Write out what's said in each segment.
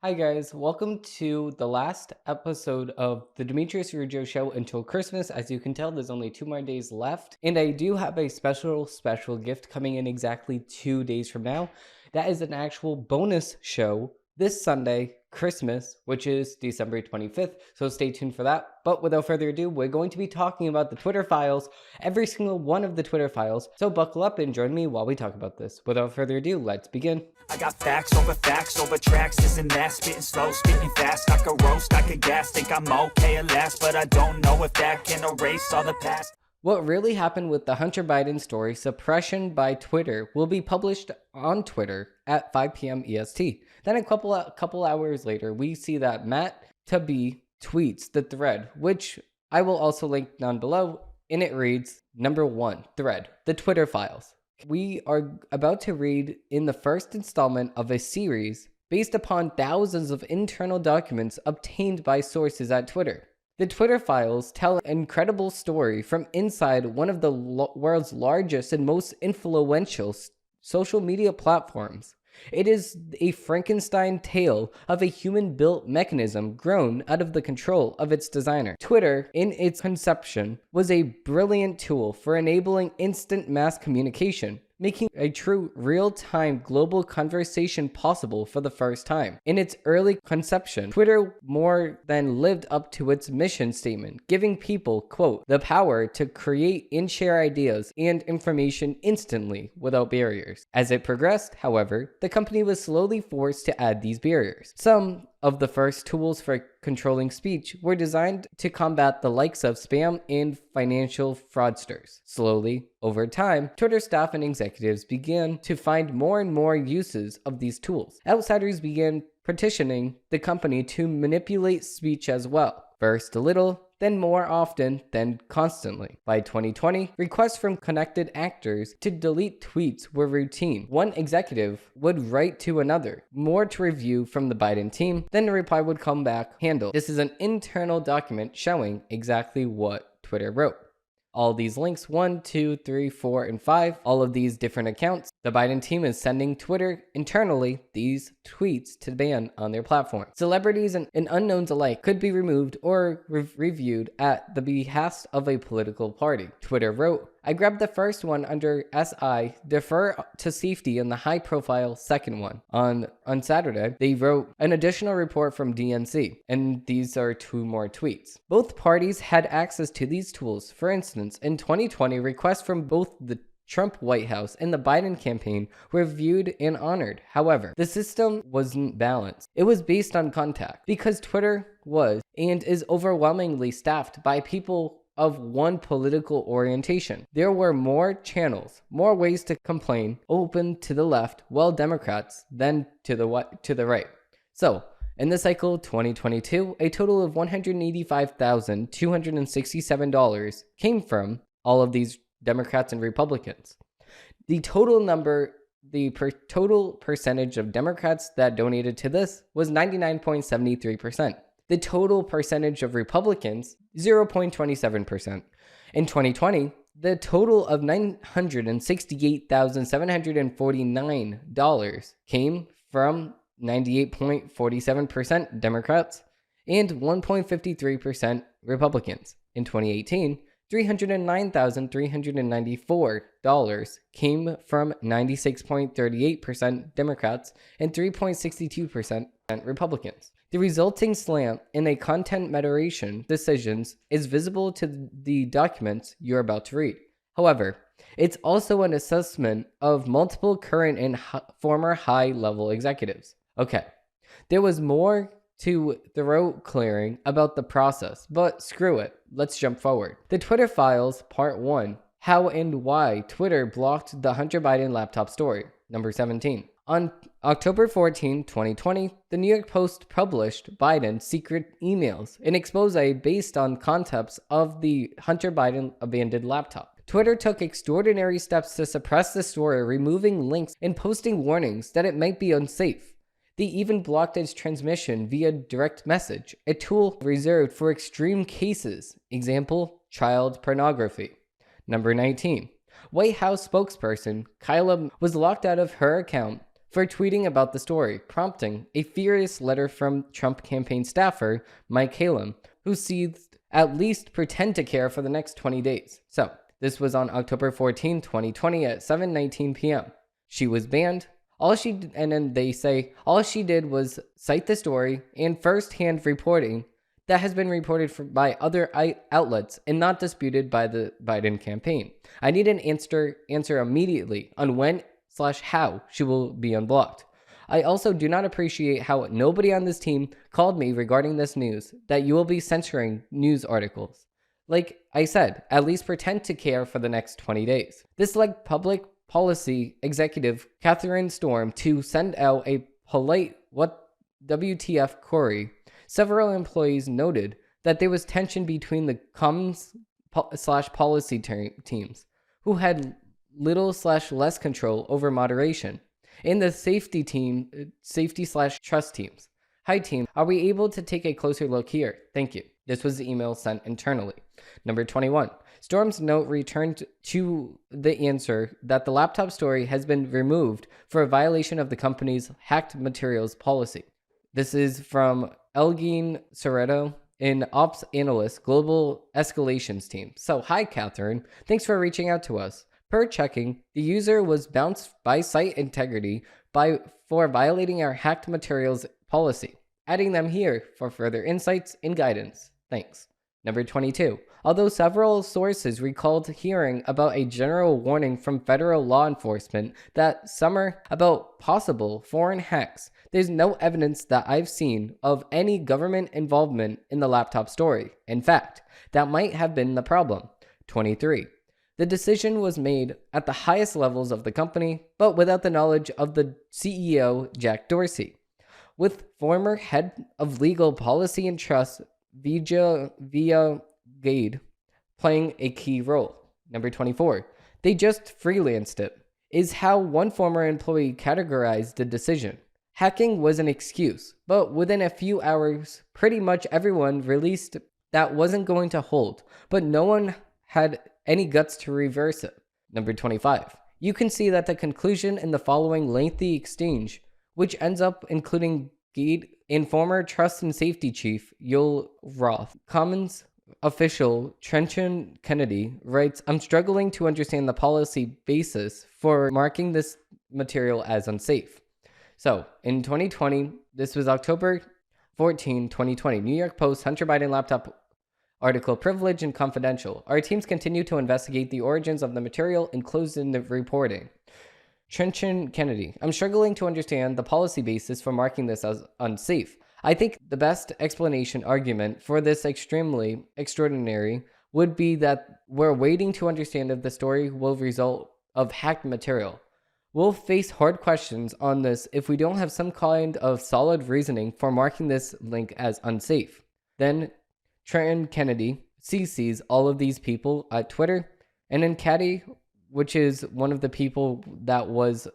Hi guys, welcome to the last episode of the Demetrius Ruggio Show until Christmas. As you can tell, there's only 2 more days left, and I do have a special gift coming in exactly 2 days from now. That is an actual bonus show this Sunday, Christmas, which is December 25th. So stay tuned for that. But without further ado, we're going to be talking about the Twitter files, every single one of the Twitter files. So buckle up and join me while we talk about this. Without further ado, let's begin. I got facts over tracks, this and that, spitting slow, spitting fast, I could roast, I could gas, think I'm okay at last, but I don't know if that can erase all the past. What really happened with the Hunter Biden story, suppression by Twitter, will be published on Twitter at 5 p.m. EST. Then a couple hours later, we see that Matt Taibbi tweets the thread, which I will also link down below, and it reads, number 1, thread, the Twitter files. We are about to read in the first installment of a series based upon thousands of internal documents obtained by sources at Twitter. The Twitter files tell an incredible story from inside one of the world's largest and most influential social media platforms. It is a Frankenstein tale of a human-built mechanism grown out of the control of its designer. Twitter, in its conception, was a brilliant tool for enabling instant mass communication, making a true real-time global conversation possible for the first time. In its early conception, Twitter more than lived up to its mission statement, giving people, quote, the power to create and share ideas and information instantly without barriers. As it progressed, however, the company was slowly forced to add these barriers. Some of the first tools for controlling speech were designed to combat the likes of spam and financial fraudsters. Slowly, over time, Twitter staff and executives began to find more and more uses of these tools. Outsiders began petitioning the company to manipulate speech as well. First a little, then more often, then constantly. By 2020, requests from connected actors to delete tweets were routine. One executive would write to another, more to review from the Biden team, then the reply would come back handled. This is an internal document showing exactly what Twitter wrote. All these links, 1, 2, 3, 4, and 5, all of these different accounts, the Biden team is sending Twitter internally these tweets to ban on their platform. Celebrities and unknowns alike could be removed or reviewed at the behest of a political party. Twitter wrote, I grabbed the first one under SI, defer to safety in the high-profile second one. On Saturday, they wrote an additional report from DNC, and these are 2 more tweets. Both parties had access to these tools. For instance, in 2020, requests from both the Trump White House and the Biden campaign were viewed and honored. However, the system wasn't balanced. It was based on contact. Because Twitter was and is overwhelmingly staffed by people of one political orientation, there were more channels, more ways to complain open to the left, well Democrats, than to the right. So, in the cycle 2022, a total of $185,267 came from all of these Democrats and Republicans. The total percentage of Democrats that donated to this was 99.73%. The total percentage of Republicans, 0.27%. In 2020, the total of $968,749 came from 98.47% Democrats and 1.53% Republicans. In 2018, $309,394 came from 96.38% Democrats and 3.62% Republicans. The resulting slant in a content moderation decisions is visible to the documents you're about to read. However, it's also an assessment of multiple current and former high-level executives. Okay, there was more to throat clearing about the process, but screw it, let's jump forward. The Twitter Files, Part 1, How and Why Twitter Blocked the Hunter Biden Laptop Story, number 17. On October 14, 2020, the New York Post published Biden's secret emails, an expose based on concepts of the Hunter Biden abandoned laptop. Twitter took extraordinary steps to suppress the story, removing links and posting warnings that it might be unsafe. They even blocked its transmission via direct message, a tool reserved for extreme cases. Example, child pornography. Number 19. White House spokesperson Kyla was locked out of her account for tweeting about the story, prompting a furious letter from Trump campaign staffer Mike Halem, who seethed, "At least pretend to care for the next 20 days. So, this was on October 14, 2020 at 7:19 p.m. She was banned. And then they say all she did was cite the story and first-hand reporting that has been reported by other outlets and not disputed by the Biden campaign. I need an answer immediately on when/how she will be unblocked. I also do not appreciate how nobody on this team called me regarding this news that you will be censoring news articles. Like I said, at least pretend to care for the next 20 days. This led public policy executive Catherine Storm to send out a polite WTF query. Several employees noted that there was tension between the comms/policy teams, who had little/less control over moderation, and the safety/trust teams. Hi team, are we able to take a closer look here? Thank you. This was the email sent internally. Number 21. Storm's note returned to the answer that the laptop story has been removed for a violation of the company's hacked materials policy. This is from Elgin Soreto, an ops analyst, global escalations team. So, hi, Catherine. Thanks for reaching out to us. Per checking, the user was bounced by site integrity for violating our hacked materials policy. Adding them here for further insights and guidance. Thanks. Number 22. Although several sources recalled hearing about a general warning from federal law enforcement that summer about possible foreign hacks, there's no evidence that I've seen of any government involvement in the laptop story. In fact, that might have been the problem. 23. The decision was made at the highest levels of the company, but without the knowledge of the CEO, Jack Dorsey, with former head of legal policy and trust, Vijay Gade, playing a key role. Number 24. They just freelanced it, is how one former employee categorized the decision. Hacking was an excuse, but within a few hours, pretty much everyone released that wasn't going to hold, but no one had any guts to reverse it. Number 25. You can see that the conclusion in the following lengthy exchange, which ends up including Gade and former Trust and Safety Chief Yoel Roth. Commons official Trenton Kennedy writes, I'm struggling to understand the policy basis for marking this material as unsafe. So, in 2020, this was October 14, 2020, New York Post, Hunter Biden laptop article, privileged and confidential. Our teams continue to investigate the origins of the material and closed in the reporting. Trenton Kennedy, I'm struggling to understand the policy basis for marking this as unsafe. I think the best explanation argument for this extremely extraordinary would be that we're waiting to understand if the story will result of hacked material. We'll face hard questions on this if we don't have some kind of solid reasoning for marking this link as unsafe. Then Trenton Kennedy CCs all of these people at Twitter, and then Caddy, which is one of the people that was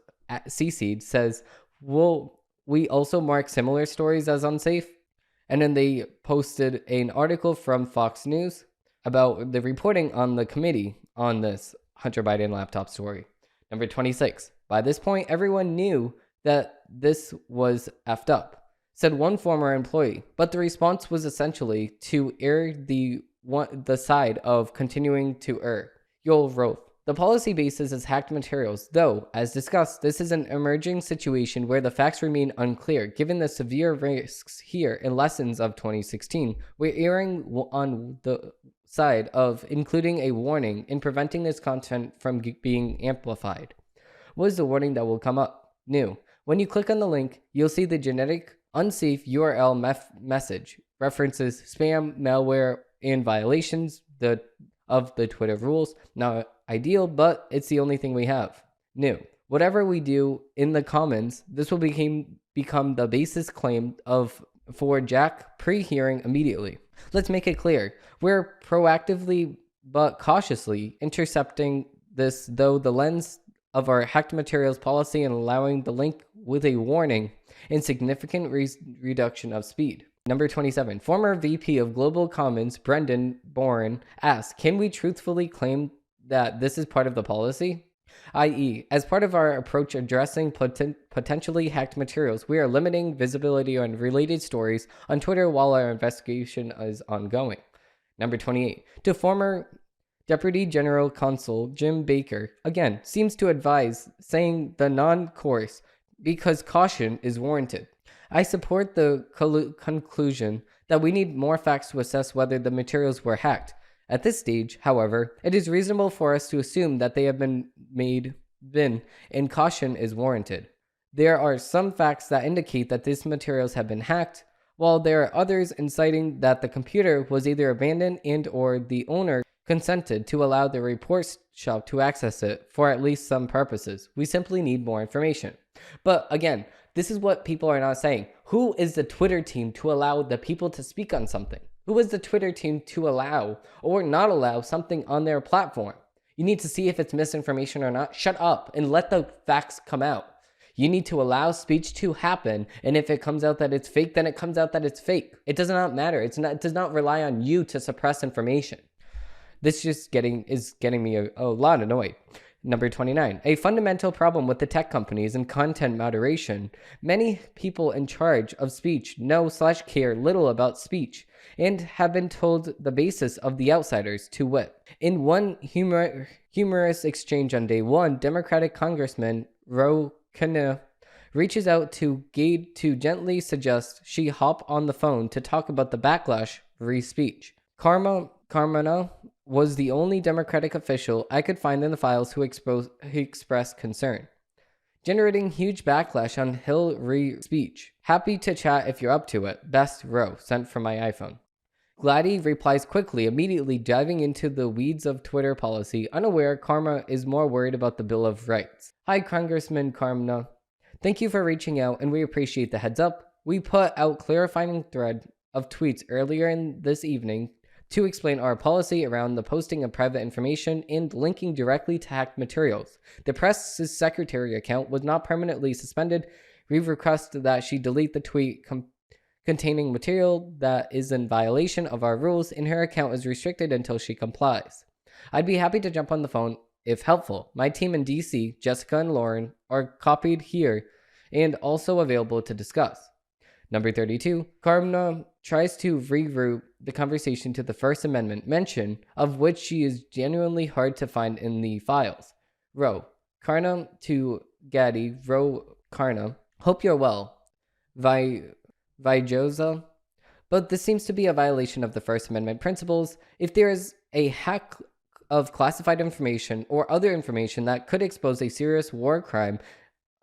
CC'd, says, will we also mark similar stories as unsafe? And then they posted an article from Fox News about the reporting on the committee on this Hunter Biden laptop story. Number 26. By this point, everyone knew that this was effed up, said one former employee, but the response was essentially to err the side of continuing to err. Yoel Roth. The policy basis is hacked materials, though, as discussed, this is an emerging situation where the facts remain unclear. Given the severe risks here and lessons of 2016, we're erring on the side of including a warning in preventing this content from being amplified. What is the warning that will come up? New. When you click on the link, you'll see the genetic unsafe URL message, references spam, malware, and violations of the Twitter rules. Not ideal, but it's the only thing we have. New. Whatever we do in the comments, this will become the basis claim for Jack pre-hearing immediately. Let's make it clear. We're proactively but cautiously intercepting this though the lens of our hacked materials policy and allowing the link with a warning and significant reduction of speed. Number 27. Former VP of Global Commons, Brendan Boren, asked, can we truthfully claim that this is part of the policy? i.e., as part of our approach addressing potentially hacked materials, we are limiting visibility on related stories on Twitter while our investigation is ongoing. Number 28. To former Deputy General Counsel Jim Baker, again, seems to advise saying the non-course because caution is warranted. I support the conclusion that we need more facts to assess whether the materials were hacked. At this stage, however, it is reasonable for us to assume that they have been and caution is warranted. There are some facts that indicate that these materials have been hacked, while there are others inciting that the computer was either abandoned and or the owner consented to allow the report shop to access it for at least some purposes. We simply need more information. But again, this is what people are not saying. Who is the Twitter team to allow the people to speak on something? Who is the Twitter team to allow or not allow something on their platform? You need to see if it's misinformation or not. Shut up and let the facts come out. You need to allow speech to happen, and if it comes out that it's fake, then it comes out that it's fake. It does not matter. It does not rely on you to suppress information. This just is getting me a lot annoyed. Number 29, a fundamental problem with the tech companies and content moderation. Many people in charge of speech know/care little about speech and have been told the basis of the outsiders, to wit. In one humorous exchange on day one, Democratic Congressman Ro Khanna reaches out to Gade to gently suggest she hop on the phone to talk about the backlash free speech. Carmona was the only Democratic official I could find in the files who expressed concern, generating huge backlash on Hill speech. Happy to chat if you're up to it. Best Row, sent from my iPhone. Gladdy replies quickly, immediately diving into the weeds of Twitter policy, unaware Karma is more worried about the Bill of Rights. Hi, Congressman Karma. Thank you for reaching out, and we appreciate the heads up. We put out clarifying thread of tweets earlier in this evening to explain our policy around the posting of private information and linking directly to hacked materials. The press's secretary account was not permanently suspended. We've requested that she delete the tweet containing material that is in violation of our rules, and her account is restricted until she complies. I'd be happy to jump on the phone if helpful. My team in DC, Jessica and Lauren, are copied here and also available to discuss. Number 32, Karmna tries to reroute the conversation to the First Amendment mention, of which she is genuinely hard to find in the files. Ro, Karna to Gaddy, Ro, Karna, hope you're well. Vijosa, but this seems to be a violation of the First Amendment principles. If there is a hack of classified information or other information that could expose a serious war crime,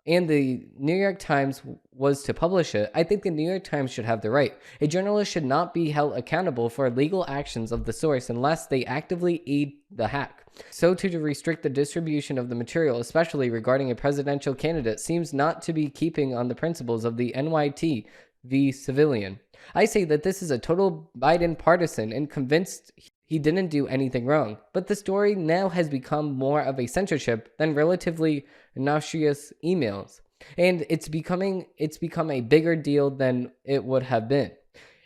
and the New York Times was to publish it, I think the New York Times should have the right. A journalist should not be held accountable for legal actions of the source unless they actively aid the hack. So to restrict the distribution of the material, especially regarding a presidential candidate, seems not to be keeping on the principles of the NYT v. Civilian. I say that this is a total Biden partisan and convinced he didn't do anything wrong, but the story now has become more of a censorship than relatively nauseous emails, and it's become a bigger deal than it would have been.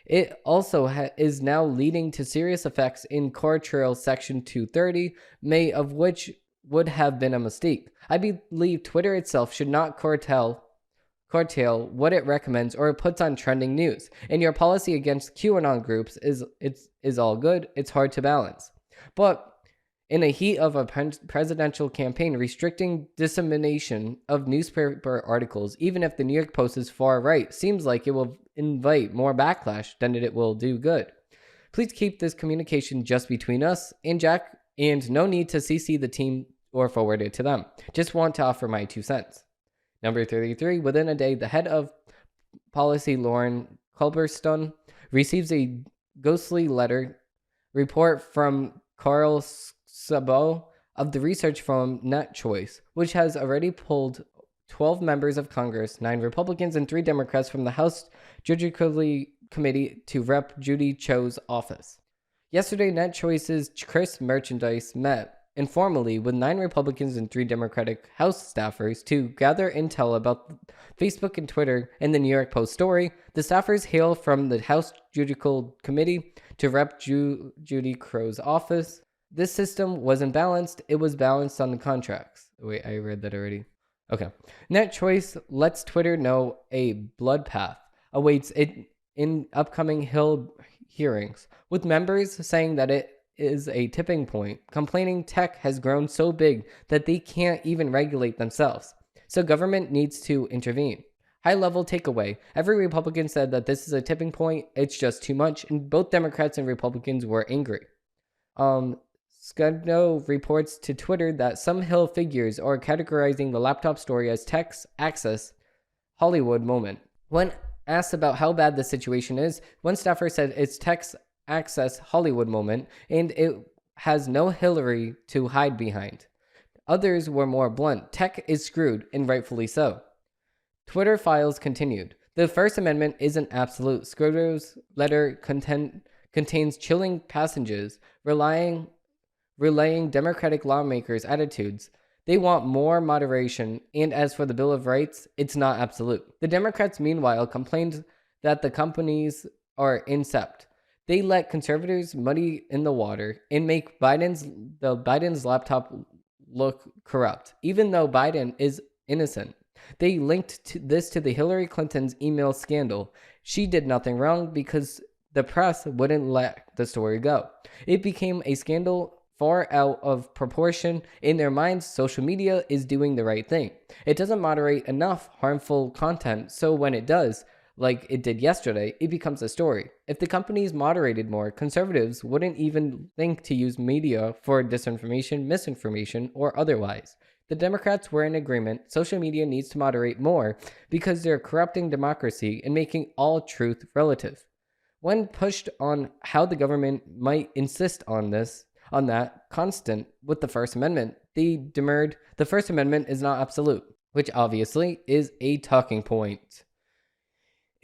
It also is now leading to serious effects in Court Section 230, may of which would have been a mistake. I believe Twitter itself should not curtail what it recommends or puts on trending news. And your policy against QAnon groups is all good. It's hard to balance. But in a heat of a presidential campaign, restricting dissemination of newspaper articles, even if the New York Post is far right, seems like it will invite more backlash than it will do good. Please keep this communication just between us and Jack, and no need to CC the team or forward it to them. Just want to offer my 2 cents. Number 33, within a day, the head of policy, Lauren Culbertson, receives a ghostly letter report from Carl Sabo of the research firm NetChoice, which has already pulled 12 members of Congress, 9 Republicans and 3 Democrats from the House Judiciary Committee to Rep. Judy Cho's office. Yesterday, NetChoice's Chris Merchandise met informally with 9 Republicans and 3 Democratic House staffers to gather intel about Facebook and Twitter and the New York Post story. The staffers hail from the House Judicial Committee to Rep. Judy Crow's office. This system wasn't balanced, it was balanced on the contracts. Wait, I read that already. Okay. NetChoice lets Twitter know a blood path awaits it in upcoming Hill hearings, with members saying that it is a tipping point, complaining tech has grown so big that they can't even regulate themselves. So government needs to intervene. High level takeaway. Every Republican said that this is a tipping point, it's just too much, and both Democrats and Republicans were angry. Scudno reports to Twitter that some Hill figures are categorizing the laptop story as tech access Hollywood moment. When asked about how bad the situation is, one staffer said it's tech access Hollywood moment and it has no Hillary to hide behind. Others were more blunt. Tech is screwed, and rightfully so. Twitter files continued. The First Amendment isn't absolute. Scudno's letter contains chilling passages relaying Democratic lawmakers' attitudes. They want more moderation, and as for the Bill of Rights, it's not absolute. The Democrats, meanwhile, complained that the companies are incept. They let conservatives muddy in the water and make Biden's laptop look corrupt, even though Biden is innocent. They linked this to the Hillary Clinton's email scandal. She did nothing wrong because the press wouldn't let the story go. It became a scandal far out of proportion. In their minds, social media is doing the right thing. It doesn't moderate enough harmful content, so when it does, like it did yesterday, it becomes a story. If the companies moderated more, conservatives wouldn't even think to use media for disinformation, misinformation, or otherwise. The Democrats were in agreement. Social media needs to moderate more because they're corrupting democracy and making all truth relative. When pushed on how the government might insist on that constant with the First Amendment, they demurred the First Amendment is not absolute, which obviously is a talking point.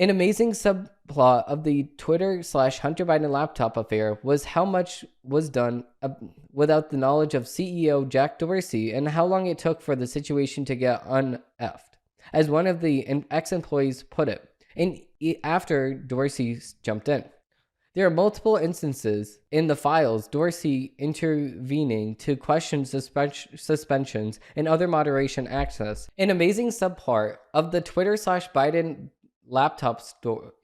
An amazing subplot of the Twitter/Hunter Biden laptop affair was how much was done without the knowledge of CEO Jack Dorsey and how long it took for the situation to get uneffed, as one of the ex-employees put it, and after Dorsey jumped in. There are multiple instances in the files Dorsey intervening to question suspensions and other moderation access. An amazing subpart of the Twitter/Biden laptop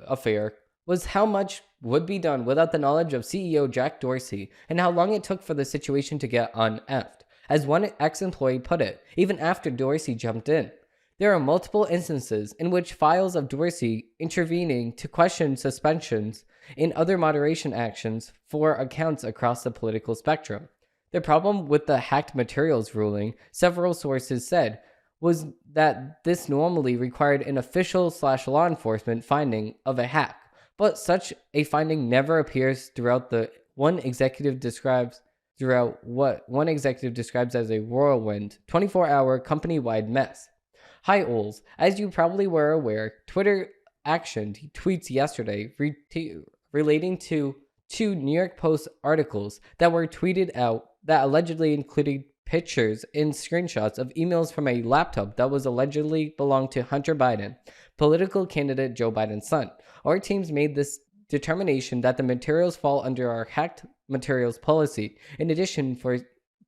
affair was how much would be done without the knowledge of CEO Jack Dorsey and how long it took for the situation to get uneffed. As one ex-employee put it, even after Dorsey jumped in. There are multiple instances in which files of Dorsey intervening to question suspensions and other moderation actions for accounts across the political spectrum. The problem with the hacked materials ruling, several sources said, was that this normally required an official/law enforcement finding of a hack, but such a finding never appears throughout what one executive describes as a whirlwind, 24-hour company-wide mess. Hi, Ols. As you probably were aware, Twitter actioned tweets yesterday relating to two New York Post articles that were tweeted out that allegedly included pictures and screenshots of emails from a laptop that was allegedly belonged to Hunter Biden, political candidate Joe Biden's son. Our teams made this determination that the materials fall under our hacked materials policy, in addition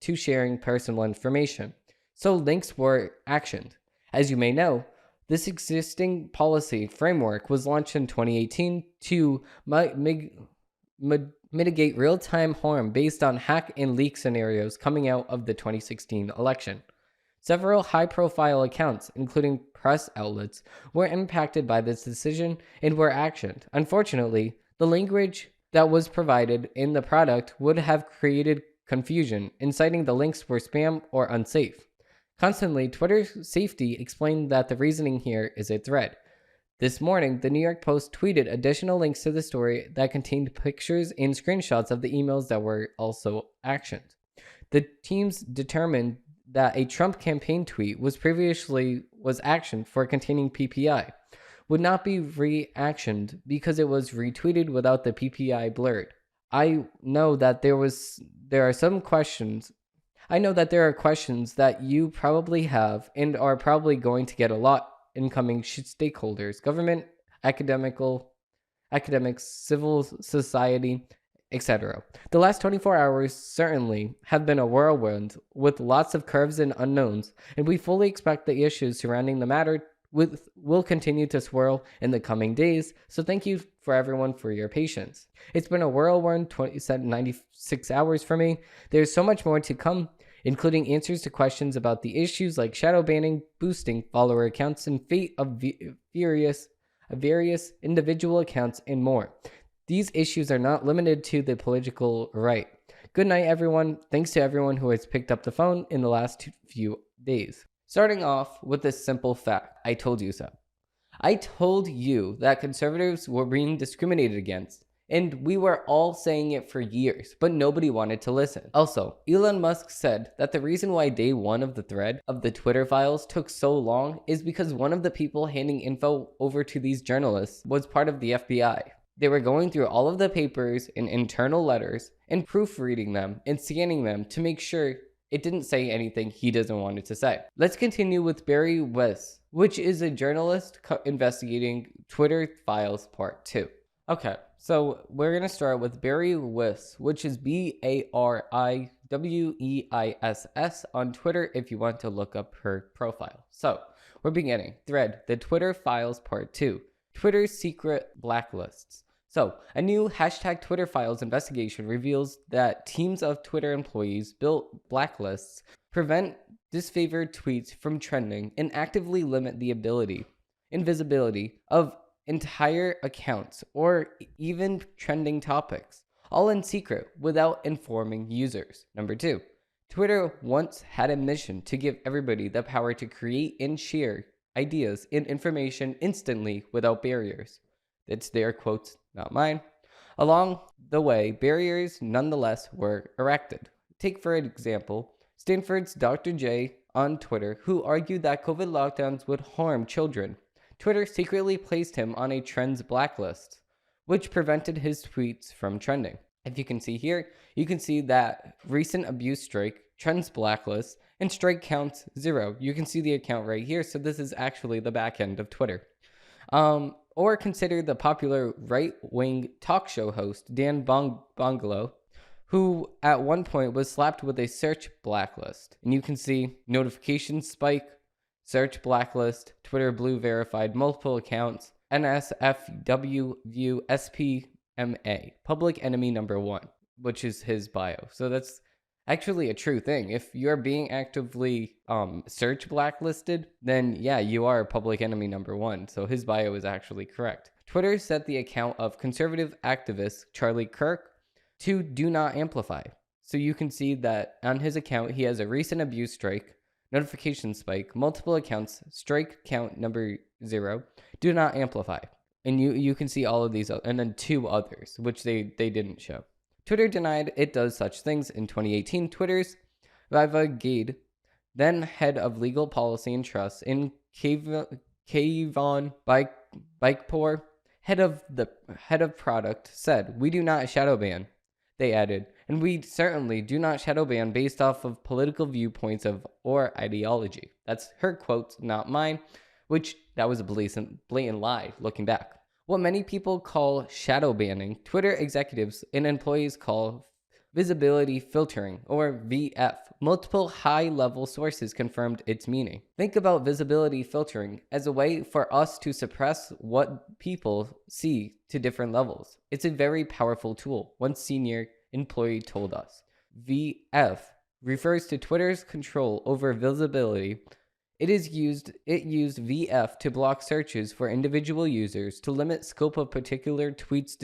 to sharing personal information. So links were actioned. As you may know, this existing policy framework was launched in 2018 to mitigate real-time harm based on hack and leak scenarios coming out of the 2016 election. Several high-profile accounts, including press outlets, were impacted by this decision and were actioned. Unfortunately, the language that was provided in the product would have created confusion, inciting the links were spam or unsafe. Constantly, Twitter Safety explained that the reasoning here is a thread. This morning, the New York Post tweeted additional links to the story that contained pictures and screenshots of the emails that were also actioned. The teams determined that a Trump campaign tweet was actioned for containing PPI, would not be reactioned because it was retweeted without the PPI blurred. I know that there are questions that you probably have and are probably going to get a lot incoming stakeholders, government, academics, civil society, etc. The last 24 hours certainly have been a whirlwind with lots of curves and unknowns, and we fully expect the issues surrounding the matter will continue to swirl in the coming days, so thank you for everyone for your patience. It's been a whirlwind 96 hours for me. There's so much more to come, including answers to questions about the issues like shadow banning, boosting follower accounts, and fate of various individual accounts, and more. These issues are not limited to the political right. Good night, everyone. Thanks to everyone who has picked up the phone in the last few days. Starting off with this simple fact. I told you so. I told you that conservatives were being discriminated against, and we were all saying it for years, but nobody wanted to listen. Also, Elon Musk said that the reason why day one of the thread of the Twitter files took so long is because one of the people handing info over to these journalists was part of the FBI. They were going through all of the papers and internal letters and proofreading them and scanning them to make sure it didn't say anything he doesn't want it to say. Let's continue with Bari Weiss, which is a journalist investigating Twitter files part 2. Okay, so we're going to start with Bari Weiss, which is BARIWEISS on Twitter if you want to look up her profile. So we're beginning. Thread, the Twitter files part 2. Twitter's secret blacklists. So, a new #Twitter Files investigation reveals that teams of Twitter employees built blacklists, prevent disfavored tweets from trending, and actively limit the ability and visibility of entire accounts or even trending topics, all in secret without informing users. Number 2, Twitter once had a mission to give everybody the power to create and share ideas and information instantly without barriers. It's their quotes, not mine. Along the way, barriers nonetheless were erected. Take, for example, Stanford's Dr. J on Twitter, who argued that COVID lockdowns would harm children. Twitter secretly placed him on a trends blacklist, which prevented his tweets from trending. If you can see here, you can see that recent abuse strike, trends blacklist, and strike counts 0. You can see the account right here, so this is actually the back end of Twitter. Or consider the popular right-wing talk show host Dan Bongolo, who at one point was slapped with a search blacklist. And you can see notifications spike, search blacklist, Twitter blue verified multiple accounts, NSFW view SPMA, public enemy number 1, which is his bio. So that's actually a true thing. If you're being actively search blacklisted, then yeah, you are public enemy number 1. So his bio is actually correct. Twitter set the account of conservative activist Charlie Kirk to do not amplify. So you can see that on his account, he has a recent abuse strike, notification spike, multiple accounts, strike count number 0, do not amplify. And you can see all of these, and then 2 others, which they didn't show. Twitter denied it does such things in 2018. Twitter's Viva Gade, then head of legal policy and trust in Kayvon Bikepour, head of product, said, "We do not shadow ban." They added, "And we certainly do not shadow ban based off of political viewpoints or ideology." That's her quote, not mine, which that was a blatant lie looking back. What many people call shadow banning, Twitter executives and employees call visibility filtering, or VF. Multiple high-level sources confirmed its meaning. Think about visibility filtering as a way for us to suppress what people see to different levels. It's a very powerful tool, one senior employee told us. VF refers to Twitter's control over visibility. It used VF to block searches for individual users, to limit scope of particular tweets'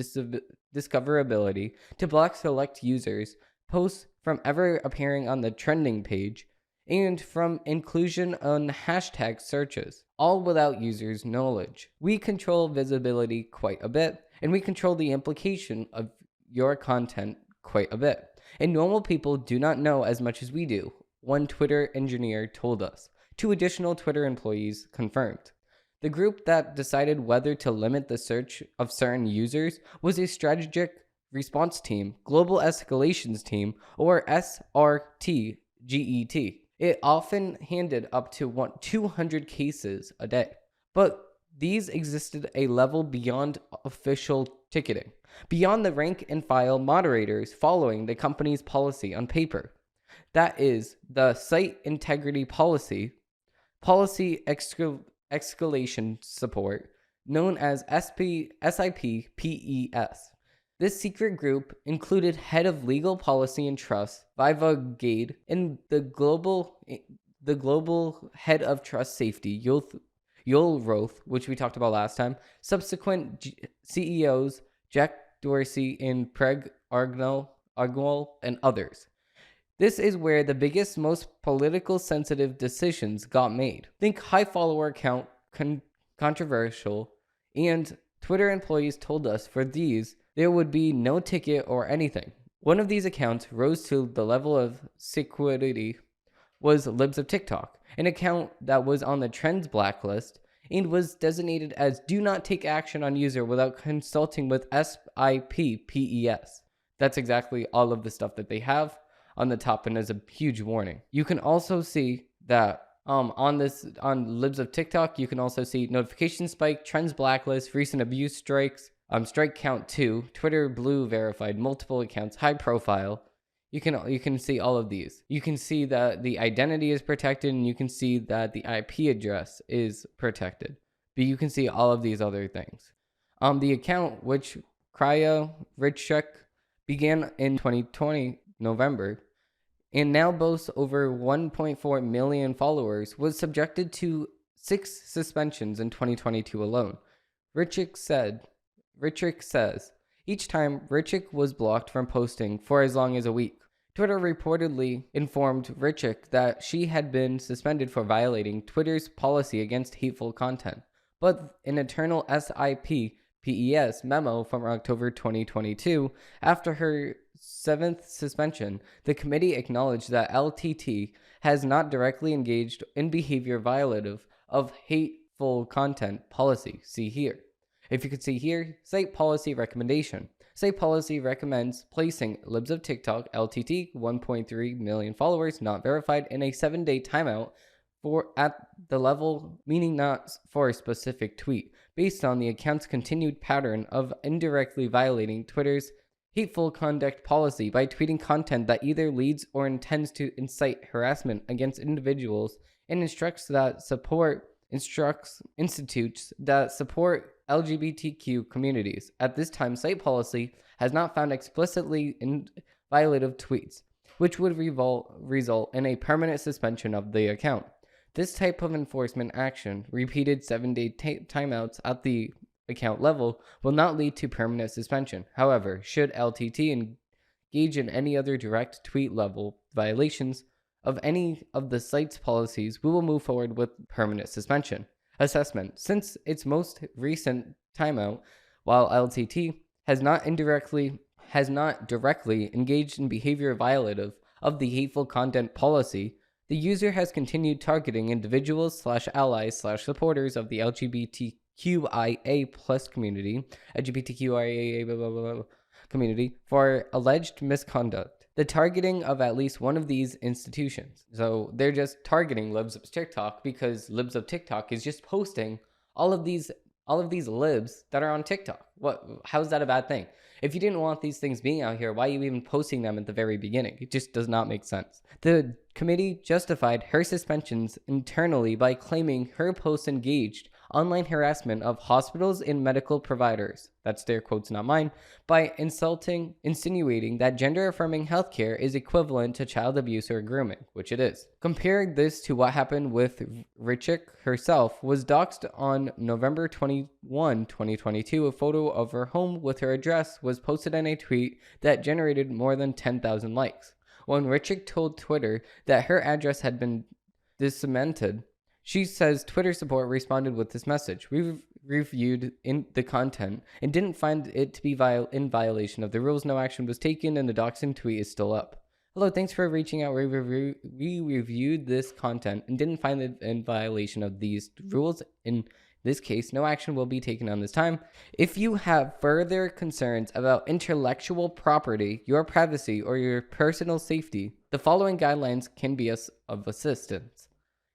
discoverability, to block select users' posts from ever appearing on the trending page, and from inclusion on hashtag searches, all without users' knowledge. We control visibility quite a bit, and we control the implication of your content quite a bit. And normal people do not know as much as we do, one Twitter engineer told us. 2 additional Twitter employees confirmed. The group that decided whether to limit the search of certain users was a strategic response team, global escalations team, or SRTGET. It often handed up to 200 cases a day. But these existed a level beyond official ticketing, beyond the rank and file moderators following the company's policy on paper. That is, the Site Integrity Policy Escalation Support, known as SIPPES. This secret group included head of legal policy and trust, Viva Gade, and the global head of trust safety, Yoel Roth, which we talked about last time. Subsequent CEOs, Jack Dorsey and Craig Argwell, and others. This is where the biggest, most political sensitive decisions got made. Think high follower count, controversial, and Twitter employees told us for these, there would be no ticket or anything. One of these accounts rose to the level of security was Libs of TikTok, an account that was on the Trends blacklist and was designated as do not take action on user without consulting with SIPPES. That's exactly all of the stuff that they have on the top, and as a huge warning. You can also see that on Libs of TikTok, you can also see notification spike, Trends blacklist, recent abuse strikes, strike count 2, Twitter blue verified, multiple accounts, high profile. You can see all of these. You can see that the identity is protected, and you can see that the IP address is protected. But you can see all of these other things. The account, which Krya Richek began in 2020 November, and now boasts over 1.4 million followers, was subjected to 6 suspensions in 2022 alone. Richek says, each time Richek was blocked from posting for as long as a week. Twitter reportedly informed Richek that she had been suspended for violating Twitter's policy against hateful content, but an internal SIPPES memo from October 2022, after her 7th suspension, the committee acknowledged that LTT has not directly engaged in behavior violative of hateful content policy. See here. If you could see here, site policy recommendation. Site policy recommends placing Libs of TikTok LTT 1.3 million followers not verified in a 7-day timeout for at the level, meaning not for a specific tweet, based on the account's continued pattern of indirectly violating Twitter's hateful conduct policy by tweeting content that either leads or intends to incite harassment against individuals, and instructs institutes that support LGBTQ communities. At this time, site policy has not found explicitly violative tweets, which would result in a permanent suspension of the account. This type of enforcement action, repeated 7-day timeouts at the account level, will not lead to permanent suspension. However, should LTT engage in any other direct tweet level violations of any of the site's policies, we will move forward with permanent suspension. Assessment. Since its most recent timeout, while LTT has not directly engaged in behavior violative of the hateful content policy, the user has continued targeting individuals / allies / supporters of the LGBTQIA+ community, community, for alleged misconduct. The targeting of at least one of these institutions. So they're just targeting Libs of TikTok because Libs of TikTok is just posting all of these libs that are on TikTok. How's that a bad thing? If you didn't want these things being out here, why are you even posting them at the very beginning? It just does not make sense. The committee justified her suspensions internally by claiming her posts engaged online harassment of hospitals and medical providers, that's their quotes, not mine, by insinuating that gender-affirming healthcare is equivalent to child abuse or grooming, which it is. Comparing this to what happened with Richek herself, was doxxed on November 21, 2022. A photo of her home with her address was posted in a tweet that generated more than 10,000 likes. When Richek told Twitter that her address had been disseminated, she says Twitter support responded with this message. We reviewed the content and didn't find it to be in violation of the rules. No action was taken, and the doxing tweet is still up. Hello, thanks for reaching out. We reviewed this content and didn't find it in violation of these rules. In this case, no action will be taken on this time. If you have further concerns about intellectual property, your privacy, or your personal safety, the following guidelines can be of assistance.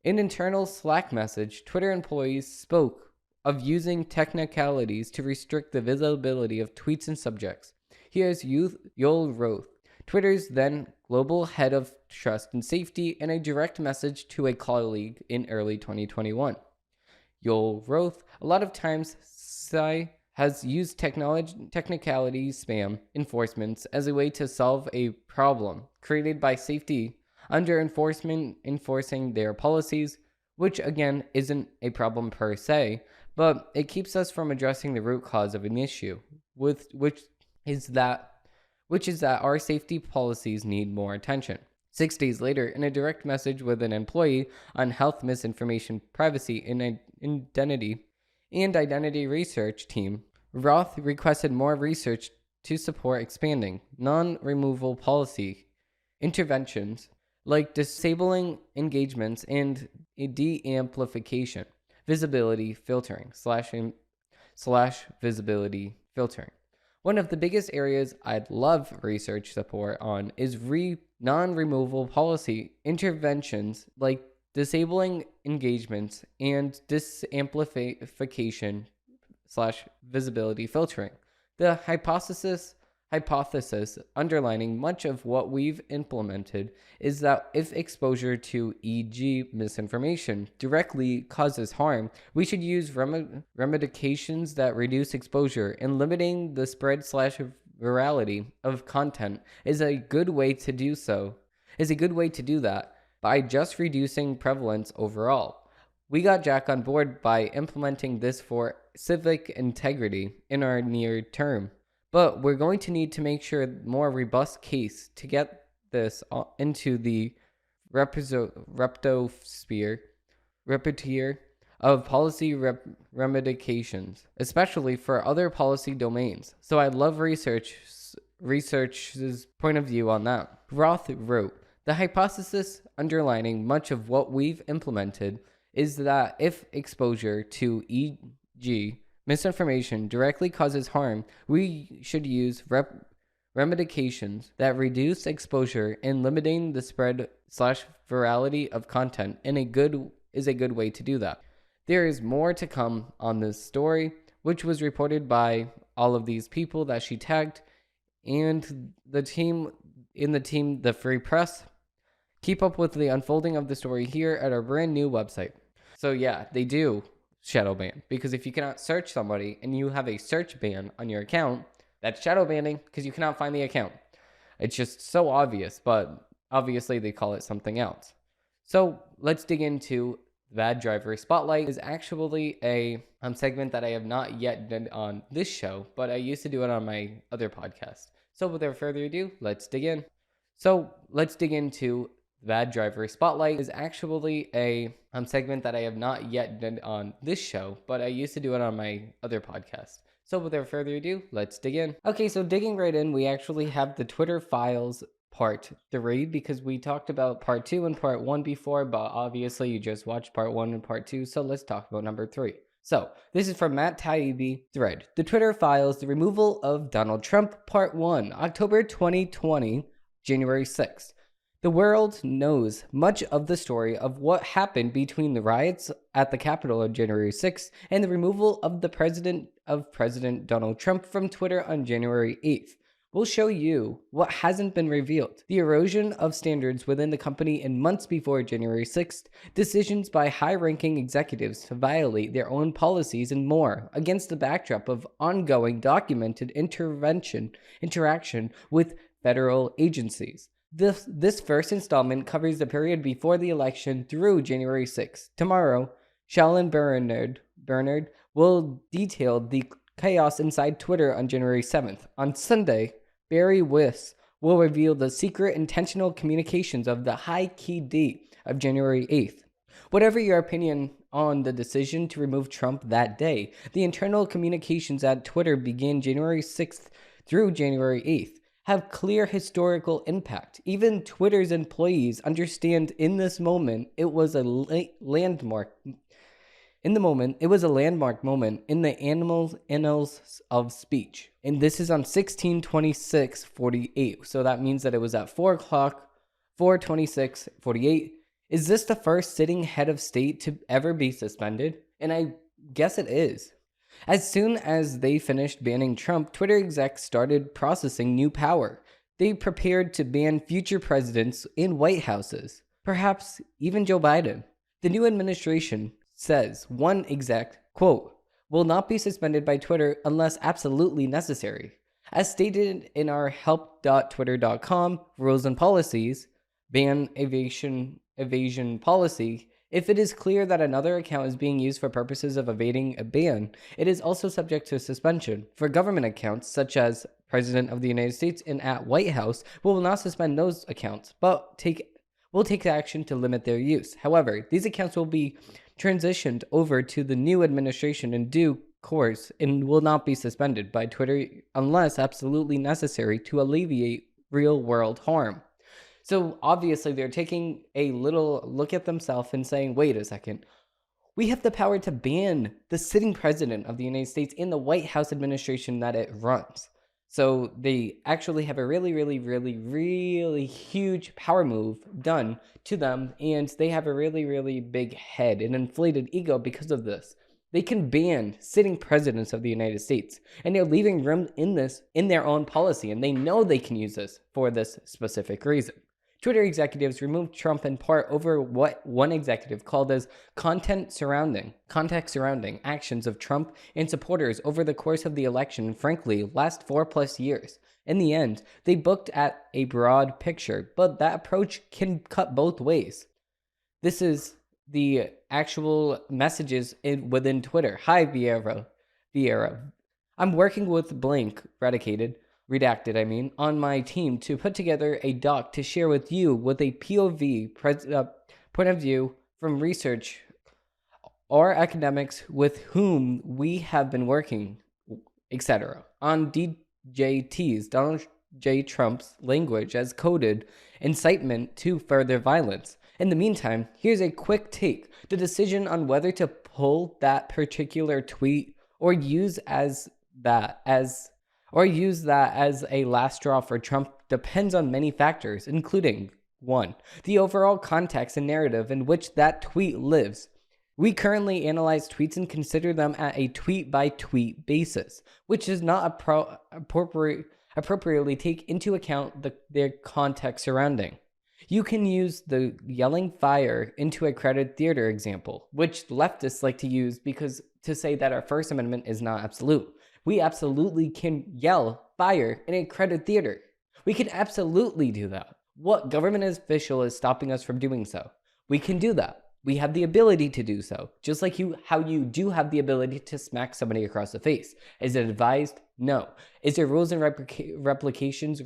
In internal Slack message, Twitter employees spoke of using technicalities to restrict the visibility of tweets and subjects. Here's Yoel Roth, Twitter's then global head of trust and safety, in a direct message to a colleague in early 2021. Yoel Roth, a lot of times has used technicality spam enforcements as a way to solve a problem created by safety under enforcing their policies, which again isn't a problem per se, but it keeps us from addressing the root cause of an issue, which is that our safety policies need more attention. 6 days later, in a direct message with an employee on health misinformation, privacy, and identity research team, Roth requested more research to support expanding non-removal policy interventions like disabling engagements and de-amplification, visibility filtering slash visibility filtering. One of the biggest areas I'd love research support on is non-removal policy interventions like disabling engagements and disamplification slash visibility filtering. The hypothesis underlining much of what we've implemented is that if exposure to e.g. misinformation directly causes harm, we should use remedications that reduce exposure, and limiting the spread slash virality of content is a good way to do that by just reducing prevalence overall. We got Jack on board by implementing this for civic integrity in our near term, but we're going to need to make sure more robust case to get this into the repertoire of policy remedications, especially for other policy domains. So I love research's point of view on that. Roth wrote, the hypothesis underlining much of what we've implemented is that if exposure to e.g. misinformation directly causes harm, we should use remedications that reduce exposure and limiting the spread slash virality of content is a good way to do that. There is more to come on this story, which was reported by all of these people that she tagged and the Free Press. Keep up with the unfolding of the story here at our brand new website. So yeah, they do shadow ban, because if you cannot search somebody and you have a search ban on your account, that's shadow banning because you cannot find the account. It's just so obvious, but obviously they call it something else. So let's dig into Bad Driver Spotlight. Is actually a segment that I have not yet done on this show, but I used to do it on my other podcast. So without further ado, let's dig in. So let's dig into Bad Driver Spotlight. Is actually a segment that I have not yet done on this show, but I used to do it on my other podcast. So without further ado, let's dig in. Okay, so digging right in, we actually have the Twitter files part 3, because we talked about part 2 and part 1 before, but obviously you just watched part 1 and part 2, so let's talk about number 3. So this is from Matt Taibbi thread. The Twitter files, the removal of Donald Trump, part 1, October 2020, January 6th. The world knows much of the story of what happened between the riots at the Capitol on January 6th and the removal of President Donald Trump from Twitter on January 8th. We'll show you what hasn't been revealed. The erosion of standards within the company in months before January 6th, decisions by high-ranking executives to violate their own policies, and more, against the backdrop of ongoing documented interaction with federal agencies. This first installment covers the period before the election through January 6th. Tomorrow, Shalon Bernard will detail the chaos inside Twitter on January 7th. On Sunday, Barry Weiss will reveal the secret intentional communications of the high-key date of January 8th. Whatever your opinion on the decision to remove Trump that day, the internal communications at Twitter began January 6th through January 8th. Have clear historical impact. Even Twitter's employees understand in this moment it was a landmark. In the moment, it was a landmark moment in the annals of speech. And this is on 16/26/48. So that means that it was at 4 o'clock, 4/26/48. Is this the first sitting head of state to ever be suspended? And I guess it is. As soon as they finished banning Trump, Twitter execs started processing new power. They prepared to ban future presidents in White Houses, perhaps even Joe Biden. The new administration says one exec, quote, will not be suspended by Twitter unless absolutely necessary. As stated in our help.twitter.com rules and policies, ban evasion policy, if it is clear that another account is being used for purposes of evading a ban, it is also subject to suspension. For government accounts, such as President of the United States and at White House, we will not suspend those accounts, but will take action to limit their use. However, these accounts will be transitioned over to the new administration in due course and will not be suspended by Twitter unless absolutely necessary to alleviate real-world harm. So obviously they're taking a little look at themselves and saying, wait a second, we have the power to ban the sitting president of the United States in the White House administration that it runs. So they actually have a really, really, really, really huge power move done to them, and they have a really, really big head, an inflated ego because of this. They can ban sitting presidents of the United States, and they're leaving room in their own policy, and they know they can use this for this specific reason. Twitter executives removed Trump in part over what one executive called as context surrounding actions of Trump and supporters over the course of the election and frankly last 4+ years. In the end, they booked at a broad picture, but that approach can cut both ways. This is the actual messages within Twitter. Hi, Vieira. I'm working with blank, redacted, on my team to put together a doc to share with you with a POV point of view from research or academics with whom we have been working, etc. on DJT's, Donald J. Trump's language as coded incitement to further violence. In the meantime, here's a quick take. The decision on whether to pull that particular tweet or use that as a last straw for Trump depends on many factors, including 1. The overall context and narrative in which that tweet lives. We currently analyze tweets and consider them at a tweet-by-tweet basis, which does not appropriately take into account their context surrounding. You can use the yelling fire into a crowded theater example, which leftists like to use to say that our First Amendment is not absolute. We absolutely can yell fire in a crowded theater. We can absolutely do that. What government official is stopping us from doing so? We can do that. We have the ability to do so, just like how you do have the ability to smack somebody across the face. Is it advised? No. Is there rules and repercussions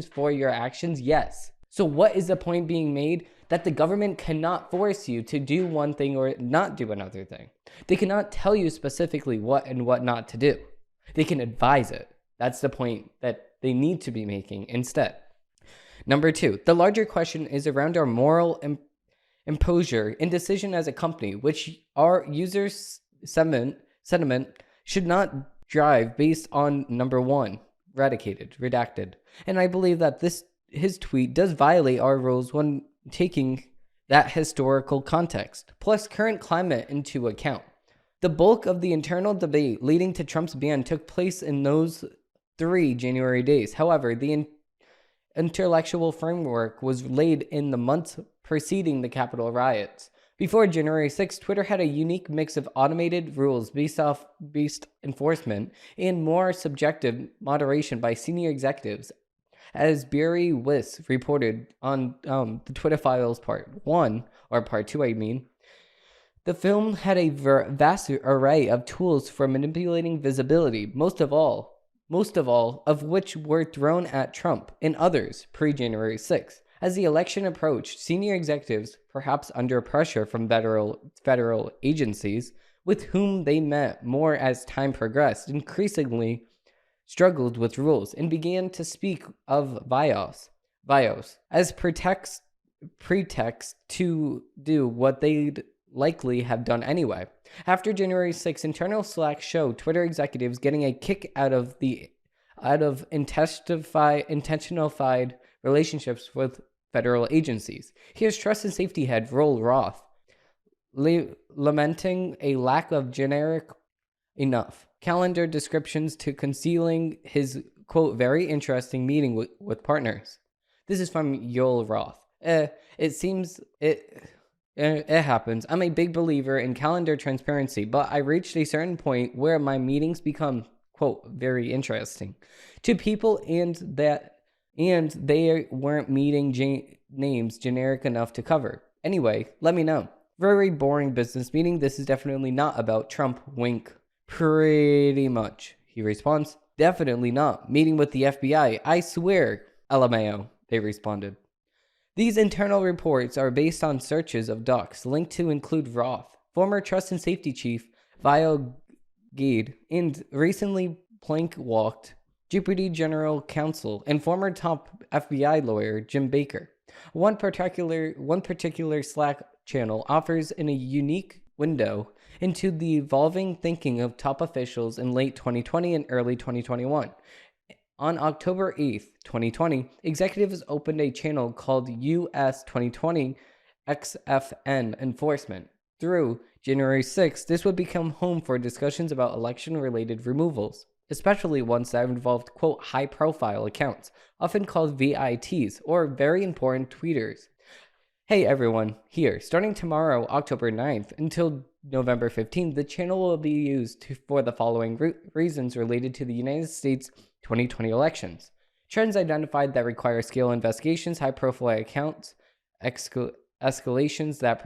for your actions? Yes. So what is the point being made? That the government cannot force you to do one thing or not do another thing. They cannot tell you specifically what and what not to do. They can advise it. That's the point that they need to be making instead. Number 2, the larger question is around our moral imposure and decision as a company, which our users' sentiment should not drive based on number 1, redacted. And I believe that his tweet does violate our rules when taking that historical context, plus current climate into account. The bulk of the internal debate leading to Trump's ban took place in those 3 January days. However, the intellectual framework was laid in the months preceding the Capitol riots. Before January 6, Twitter had a unique mix of automated rules-based enforcement and more subjective moderation by senior executives. As Barry Weiss reported on the Twitter Files Part 2, the film had a vast array of tools for manipulating visibility, most of all of which were thrown at Trump and others pre-January 6. As the election approached, senior executives, perhaps under pressure from federal agencies with whom they met more as time progressed, increasingly struggled with rules and began to speak of bios as pretext to do what they'd likely have done anyway. After January 6, internal Slack showed Twitter executives getting a kick out of intensified relationships with federal agencies. Here's Trust and Safety head Roel Roth. lamenting a lack of generic enough calendar descriptions to concealing his, quote, very interesting meeting with partners. This is from Yoel Roth. It seems it happens. I'm a big believer in calendar transparency, but I reached a certain point where my meetings become, quote, very interesting to people, and they weren't meeting names generic enough to cover. Anyway, let me know. Very boring business meeting. This is definitely not about Trump. Wink. Pretty much. He responds, definitely not. Meeting with the FBI. I swear. LMAO. They responded. These internal reports are based on searches of docs linked to include Roth, former Trust and Safety Chief Vio Gade, and recently plank-walked Deputy General Counsel and former top FBI lawyer Jim Baker. One particular Slack channel offers in a unique window into the evolving thinking of top officials in late 2020 and early 2021. On October 8th, 2020, executives opened a channel called US 2020 XFN Enforcement. Through January 6th, this would become home for discussions about election-related removals, especially ones that involved, quote, high-profile accounts, often called VITs, or very important tweeters. Hey everyone, here, starting tomorrow, October 9th, until November 15th, the channel will be used for the following reasons related to the United States 2020 elections. Trends identified that require scale investigations, high-profile accounts, escalations that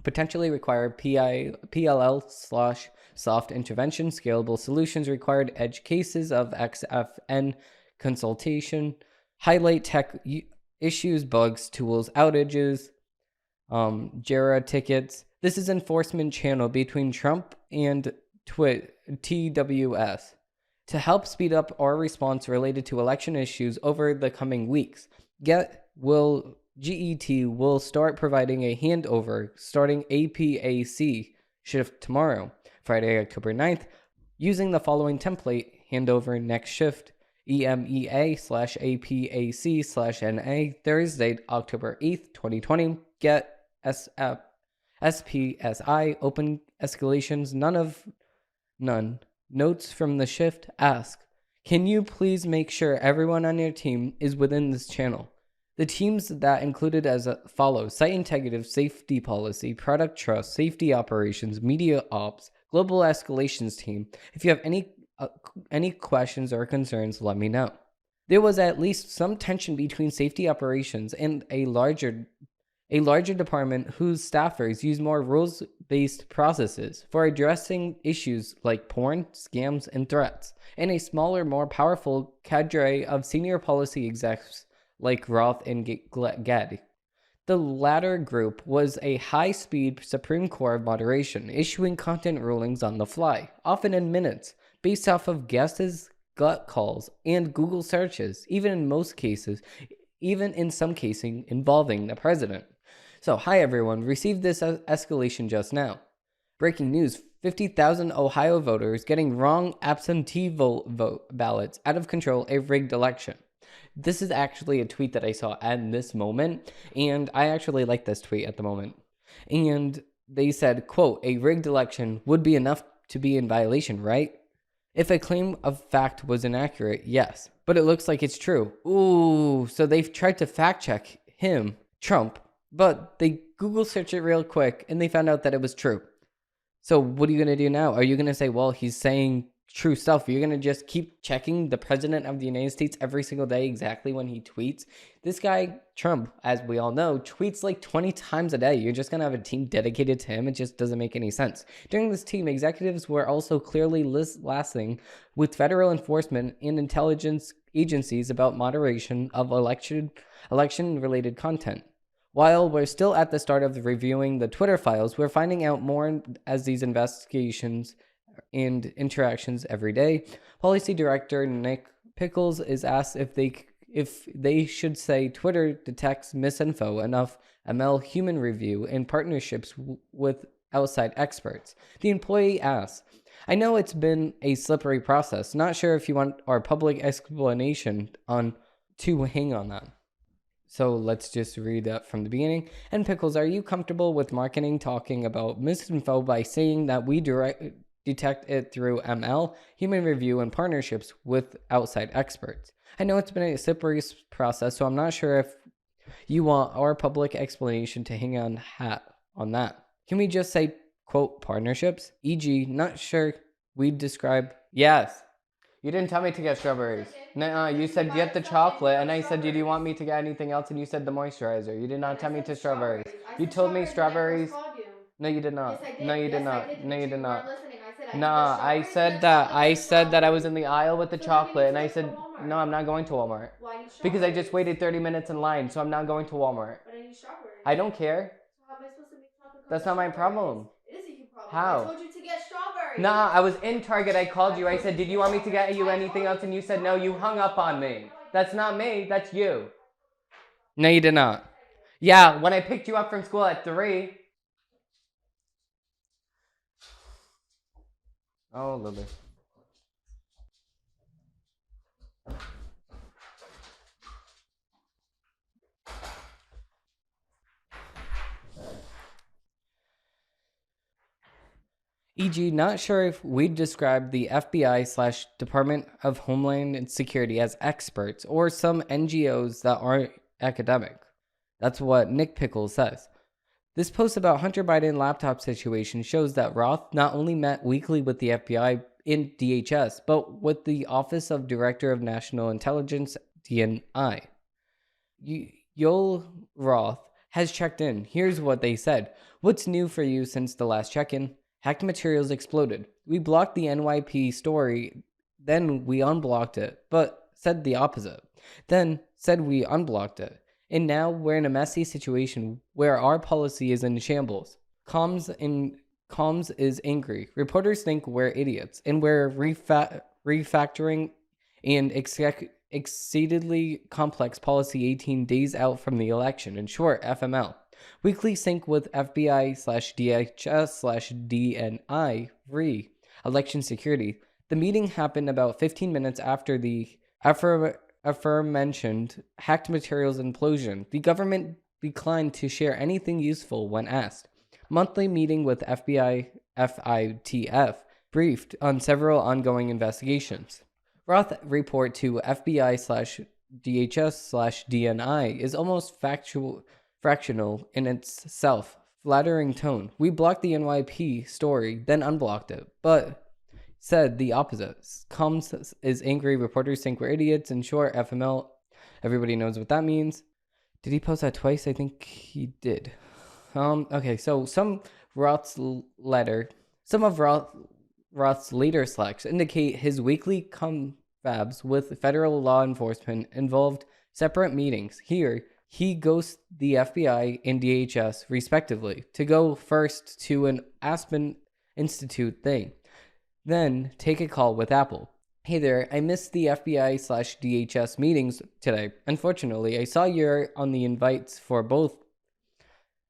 potentially require PLL/soft intervention, scalable solutions required, edge cases of XFN consultation, highlight tech issues, bugs, tools, outages, Jira tickets. This is enforcement channel between Trump and TWS to help speed up our response related to election issues over the coming weeks. GET will start providing a handover starting APAC shift tomorrow, Friday, October 9th, using the following template: handover next shift, EMEA/APAC/NA, Thursday, October 8th, 2020, GET SPSI, open escalations, none. Notes from the shift, ask, can you please make sure everyone on your team is within this channel? The teams that included as follows: site integrity, safety policy, product trust, safety operations, media ops, global escalations team. If you have any questions or concerns, let me know. There was at least some tension between safety operations and a larger department whose staffers use more rules-based processes for addressing issues like porn, scams, and threats, and a smaller, more powerful cadre of senior policy execs like Roth and Gad. The latter group was a high-speed Supreme Court of moderation, issuing content rulings on the fly, often in minutes, based off of guesses, gut calls, and Google searches, even in some cases involving the president. So, hi everyone, received this escalation just now. Breaking news, 50,000 Ohio voters getting wrong absentee vote ballots, out of control, a rigged election. This is actually a tweet that I saw at this moment, and I actually like this tweet at the moment. And they said, quote, a rigged election would be enough to be in violation, right? If a claim of fact was inaccurate, yes, but it looks like it's true. Ooh, so they've tried to fact check him, Trump, but they Google searched it real quick and they found out that it was true. So what are you going to do now? Are you going to say, well, he's saying true stuff? You're going to just keep checking the president of the United States every single day exactly when he tweets? This guy, Trump, as we all know, tweets like 20 times a day. You're just going to have a team dedicated to him. It just doesn't make any sense. During this team, executives were also clearly listening with federal enforcement and intelligence agencies about moderation of election-related content. While we're still at the start of reviewing the Twitter files, we're finding out more as these investigations and interactions every day. Policy Director Nick Pickles is asked if they should say Twitter detects misinfo enough ML human review and partnerships with outside experts. The employee asks, I know it's been a slippery process. Not sure if you want our public explanation to hang on that. So let's just read that from the beginning. And Pickles, are you comfortable with marketing talking about misinfo by saying that we detect it through ML, human review, and partnerships with outside experts? I know it's been a slippery process, so I'm not sure if you want our public explanation to hang on hat on that. Can we just say, quote, partnerships? E.g., not sure we'd describe. Yes. You didn't tell me to get strawberries. No, you said get the chocolate, and I said, did you want me to get anything else? And you said the moisturizer. You did not tell me to strawberries. You told me strawberries. No, you did not. No, you did not. No, you did not. Nah, I said that. I said that I was in the aisle with the chocolate, and I said, no, I'm not going to Walmart. Well, I need strawberries. Because I just waited 30 minutes in line, so I'm not going to Walmart. But I need strawberries. I don't care. So how am I supposed to make chocolate? That's not my problem. It is a huge problem. How? I told you to get strawberries. Nah, I was in Target. I called you. I said, did you want me to get you anything else? And you said, no, you hung up on me. That's not me. That's you. No, you did not. Yeah, when I picked you up from school at 3. Oh, Lily. E.g., not sure if we'd describe the FBI / Department of Homeland Security as experts or some NGOs that aren't academic. That's what Nick Pickles says. This post about Hunter Biden laptop situation shows that Roth not only met weekly with the FBI in DHS, but with the Office of Director of National Intelligence, DNI. Yoel Roth has checked in. Here's what they said. What's new for you since the last check-in? Hacked materials exploded. We blocked the NYP story, then we unblocked it, but said the opposite. Then said we unblocked it. And now we're in a messy situation where our policy is in shambles. Comms is angry. Reporters think we're idiots, and we're refactoring an exceedingly complex policy 18 days out from the election. In short, FML. Weekly sync with FBI / DHS / DNI election security. The meeting happened about 15 minutes after the aforementioned hacked materials implosion. The government declined to share anything useful when asked. Monthly meeting with FBI FITF briefed on several ongoing investigations. Roth report to FBI / DHS / DNI is almost fractional in its self-flattering tone. We blocked the NYP story, then unblocked it, but said the opposite. Comms is angry, reporters think we're idiots. In short, FML, everybody knows what that means. Did he post that twice? I think he did. Okay, so some of Roth's later slacks indicate his weekly confabs with federal law enforcement involved separate meetings. Here, he goes the FBI and DHS, respectively, to go first to an Aspen Institute thing, then take a call with Apple. Hey there, I missed the FBI / DHS meetings today. Unfortunately, I saw you're on the invites for both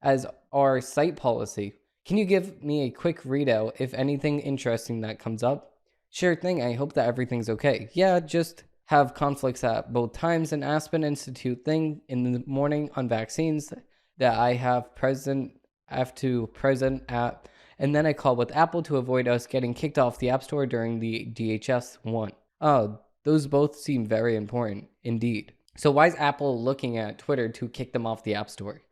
as our site policy. Can you give me a quick readout if anything interesting that comes up? Sure thing, I hope that everything's okay. Yeah, just have conflicts at both times. An Aspen Institute thing in the morning on vaccines that I have to present at, and then I call with Apple to avoid us getting kicked off the App Store during the DHS one. Oh, those both seem very important indeed. So why is Apple looking at Twitter to kick them off the App Store?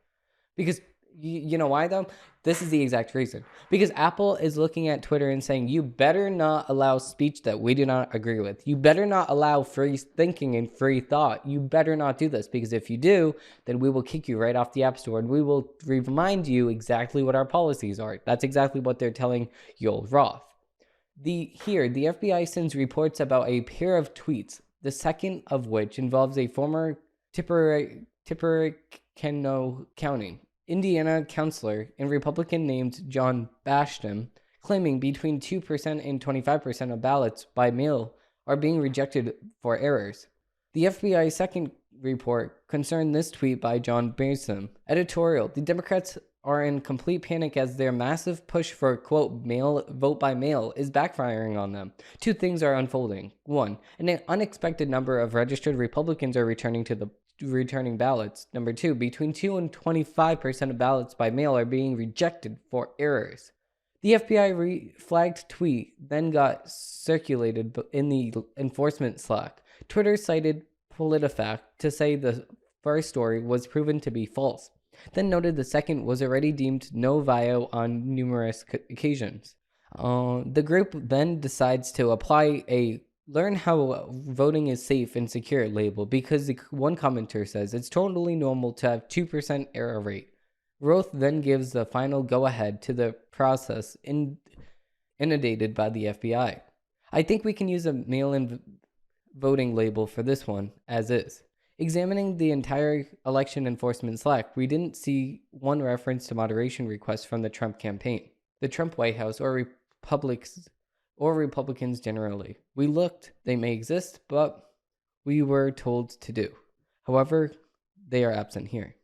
Because you know why though? This is the exact reason. Because Apple is looking at Twitter and saying, you better not allow speech that we do not agree with. You better not allow free thinking and free thought. You better not do this, because if you do, then we will kick you right off the App Store and we will remind you exactly what our policies are. That's exactly what they're telling Yoel Roth. The FBI sends reports about a pair of tweets, the second of which involves a former Tippecanoe County, Indiana counselor and Republican named John Basham, claiming between 2% and 25% of ballots by mail are being rejected for errors. The FBI's second report concerned this tweet by John Basham. Editorial: the Democrats are in complete panic as their massive push for, quote, vote by mail is backfiring on them. Two things are unfolding. One, an unexpected number of registered Republicans are returning to the returning ballots. Number 2, between 2 and 25% of ballots by mail are being rejected for errors. The FBI flagged tweet then got circulated in the enforcement Slack. Twitter cited PolitiFact to say the first story was proven to be false, then noted the second was already deemed no vio on numerous occasions. The group then decides to apply a learn how voting is safe and secure label because one commenter says it's totally normal to have 2% error rate. Roth then gives the final go-ahead to the process inundated by the FBI. I think we can use a mail-in voting label for this one, as is. Examining the entire election enforcement Slack, we didn't see one reference to moderation requests from the Trump campaign, the Trump White House, or Republicans generally. We looked, they may exist, but we were told to do. However, they are absent here.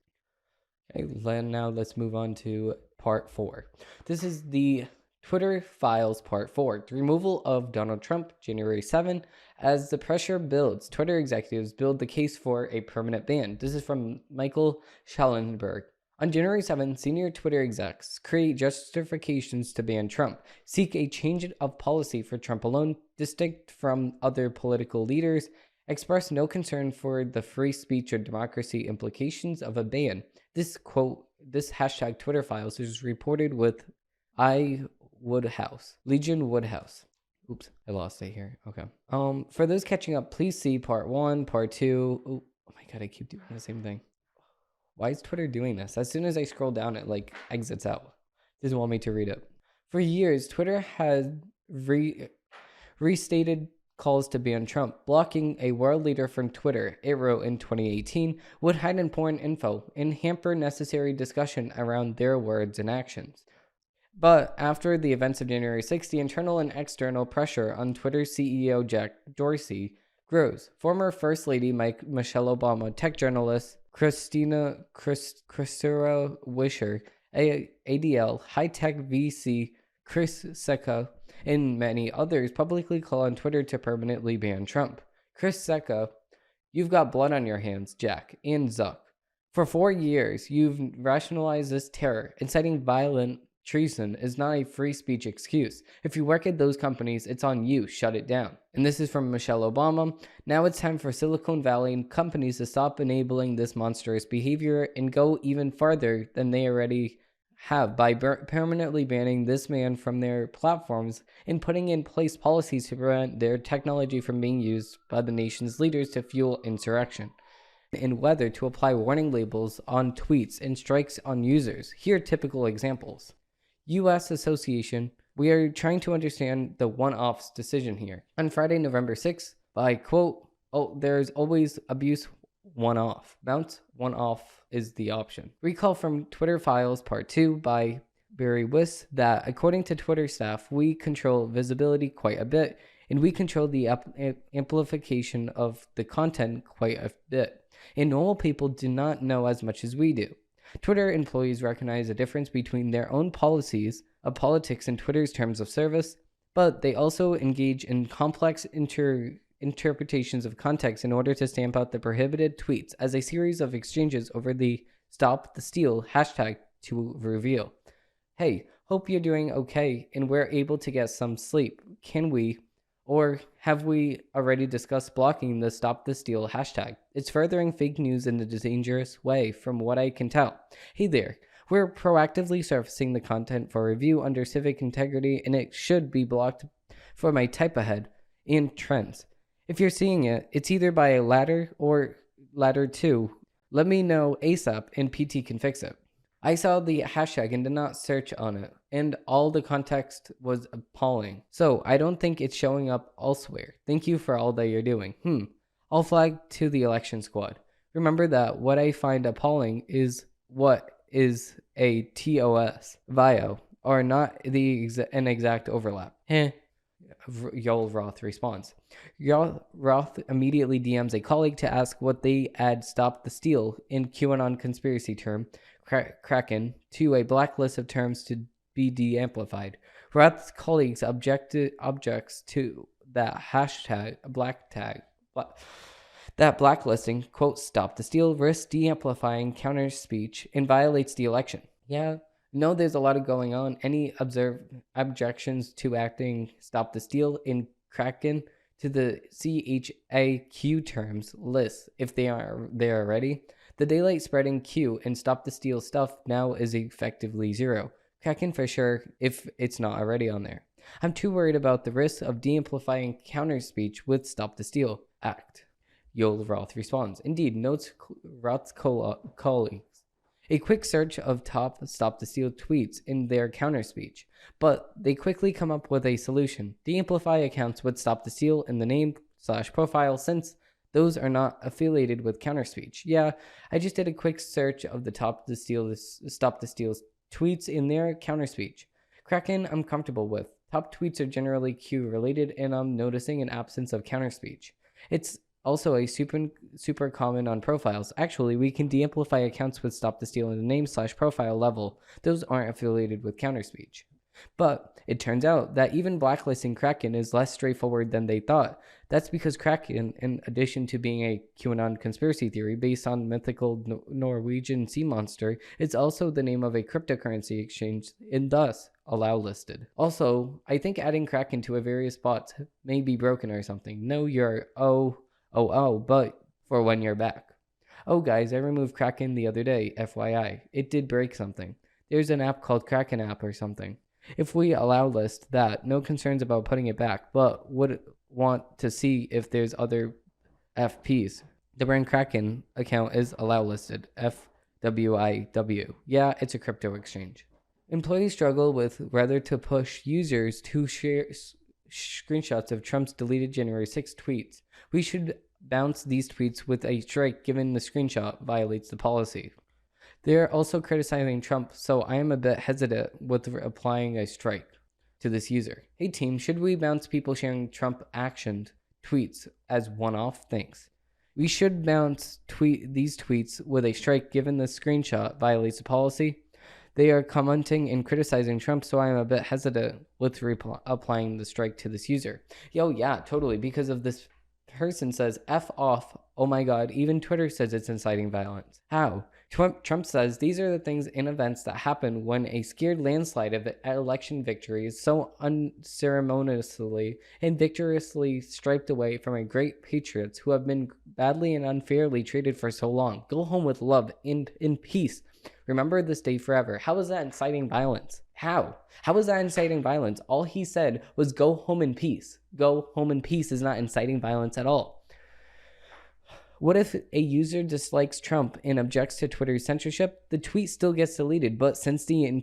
Okay, now let's move on to part 4. This is the Twitter Files Part 4, the removal of Donald Trump, January 7. As the pressure builds, Twitter executives build the case for a permanent ban. This is from Michael Schallenberg. On January 7, senior Twitter execs create justifications to ban Trump, seek a change of policy for Trump alone, distinct from other political leaders, express no concern for the free speech or democracy implications of a ban. This quote, this hashtag Twitter Files is reported with Legion Woodhouse. Oops, I lost it here. Okay. For those catching up, please see part 1, part 2. Oh my god, I keep doing the same thing. Why is Twitter doing this? As soon as I scroll down, it like exits out. Doesn't want me to read it. For years, Twitter has restated calls to ban Trump. Blocking a world leader from Twitter, it wrote in 2018, would hide important info and hamper necessary discussion around their words and actions. But after the events of January 6th, the internal and external pressure on Twitter's CEO Jack Dorsey grows. Former First Lady Michelle Obama, tech journalist Christina Wisher, ADL, high-tech VC Chris Sacca, and many others publicly call on Twitter to permanently ban Trump. Chris Sacca, you've got blood on your hands, Jack, and Zuck. For 4 years, you've rationalized this terror, inciting violent treason is not a free speech excuse. If you work at those companies, it's on you. Shut it down. And this is from Michelle Obama. Now it's time for Silicon Valley and companies to stop enabling this monstrous behavior and go even farther than they already have by permanently banning this man from their platforms and putting in place policies to prevent their technology from being used by the nation's leaders to fuel insurrection. And whether to apply warning labels on tweets and strikes on users. Here are typical examples. U.S. Association, we are trying to understand the one-offs decision here. On Friday, November 6th, by quote, oh, there's always abuse one-off. Bounce one-off is the option. Recall from Twitter Files Part 2 by Barry Wiss that according to Twitter staff, we control visibility quite a bit, and we control the amplification of the content quite a bit. And normal people do not know as much as we do. Twitter employees recognize a difference between their own policies of politics and Twitter's terms of service, but they also engage in complex interpretations of context in order to stamp out the prohibited tweets as a series of exchanges over the Stop the Steal hashtag to reveal. Hey, hope you're doing okay and we're able to get some sleep. Can we? Or have we already discussed blocking the Stop the Steal hashtag? It's furthering fake news in a dangerous way from what I can tell. Hey there, we're proactively surfacing the content for review under civic integrity and it should be blocked for my type ahead and trends. If you're seeing it, it's either by a ladder or ladder 2. Let me know ASAP and PT can fix it. I saw the hashtag and did not search on it, and all the context was appalling. So I don't think it's showing up elsewhere. Thank you for all that you're doing. I'll flag to the election squad. Remember that what I find appalling is what is a TOS, VIO, or not an exact overlap. Yoel Roth responds. Roth immediately DMs a colleague to ask what they add Stop the Steal in QAnon conspiracy term Kraken to a blacklist of terms to be de-amplified. Roth's colleagues objects to that hashtag black tag. That blacklisting, quote, stop the steal, risks de-amplifying counter speech and violates the election. Yeah, no, there's a lot of going on. Any objections to acting stop the steal in Kraken to the CHAQ terms list if they are there already? The daylight spreading Q and stop the steal stuff now is effectively zero. Kraken for sure if it's not already on there. I'm too worried about the risk of de-amplifying counter speech with Stop the Steal Act. Yoel Roth responds, indeed, notes Roth's colleagues. A quick search of top Stop the Steal tweets in their counter speech, but they quickly come up with a solution. De-amplify accounts with Stop the Steal in the name/profile since those are not affiliated with counter speech. Yeah, I just did a quick search of the Stop the Steal tweets in their counter speech. Kraken I'm comfortable with. Top tweets are generally Q related and I'm noticing an absence of counter speech. It's also a super common on profiles. Actually, we can de-amplify accounts with Stop the Steal in the name/profile level. Those aren't affiliated with counter speech. But it turns out that even blacklisting Kraken is less straightforward than they thought. That's because Kraken, in addition to being a QAnon conspiracy theory based on mythical Norwegian sea monster, is also the name of a cryptocurrency exchange and thus allow listed. Also, I think adding Kraken to a various bots may be broken or something. No, you're but for when you're back. Oh guys, I removed Kraken the other day, FYI. It did break something. There's an app called Kraken app or something. If we allow list that, no concerns about putting it back, but would want to see if there's other FPs. The brand Kraken account is allow listed, FWIW. Yeah, it's a crypto exchange. Employees struggle with whether to push users to share screenshots of Trump's deleted January 6 tweets. We should bounce these tweets with a strike given the screenshot violates the policy. They're also criticizing Trump, so I am a bit hesitant with applying a strike to this user. Hey team, should we bounce people sharing Trump-actioned tweets as one-off? Thanks. We should bounce these tweets with a strike given the screenshot violates the policy. They are commenting and criticizing Trump, so I am a bit hesitant with applying the strike to this user. Yo, yeah, totally, because of this person says F off. Oh my god, even Twitter says it's inciting violence. How? Trump says these are the things and events that happen when a scared landslide of election victory is so unceremoniously and victoriously striped away from a great patriots who have been badly and unfairly treated for so long. Go home with love and in peace. Remember this day forever. How is that inciting violence? How? How is that inciting violence? All he said was go home in peace. Go home in peace is not inciting violence at all. What if a user dislikes Trump and objects to Twitter's censorship? The tweet still gets deleted, but since the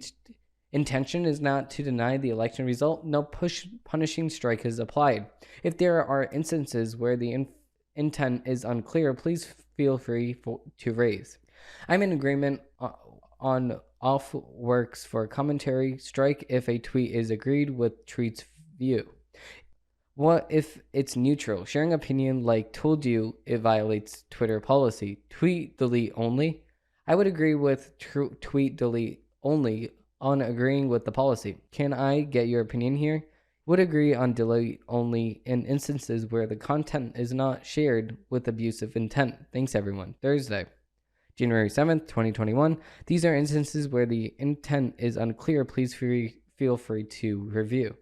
intention is not to deny the election result, no punishing strike is applied. If there are instances where the intent is unclear, please feel free to raise. I'm in agreement on off works for commentary strike if a tweet is agreed with tweet's view. What if it's neutral? Sharing opinion like told you it violates Twitter policy. Tweet delete only? I would agree with tweet delete only on agreeing with the policy. Can I get your opinion here? Would agree on delete only in instances where the content is not shared with abusive intent. Thanks everyone. Thursday, January 7th, 2021. These are instances where the intent is unclear. Please feel free to review.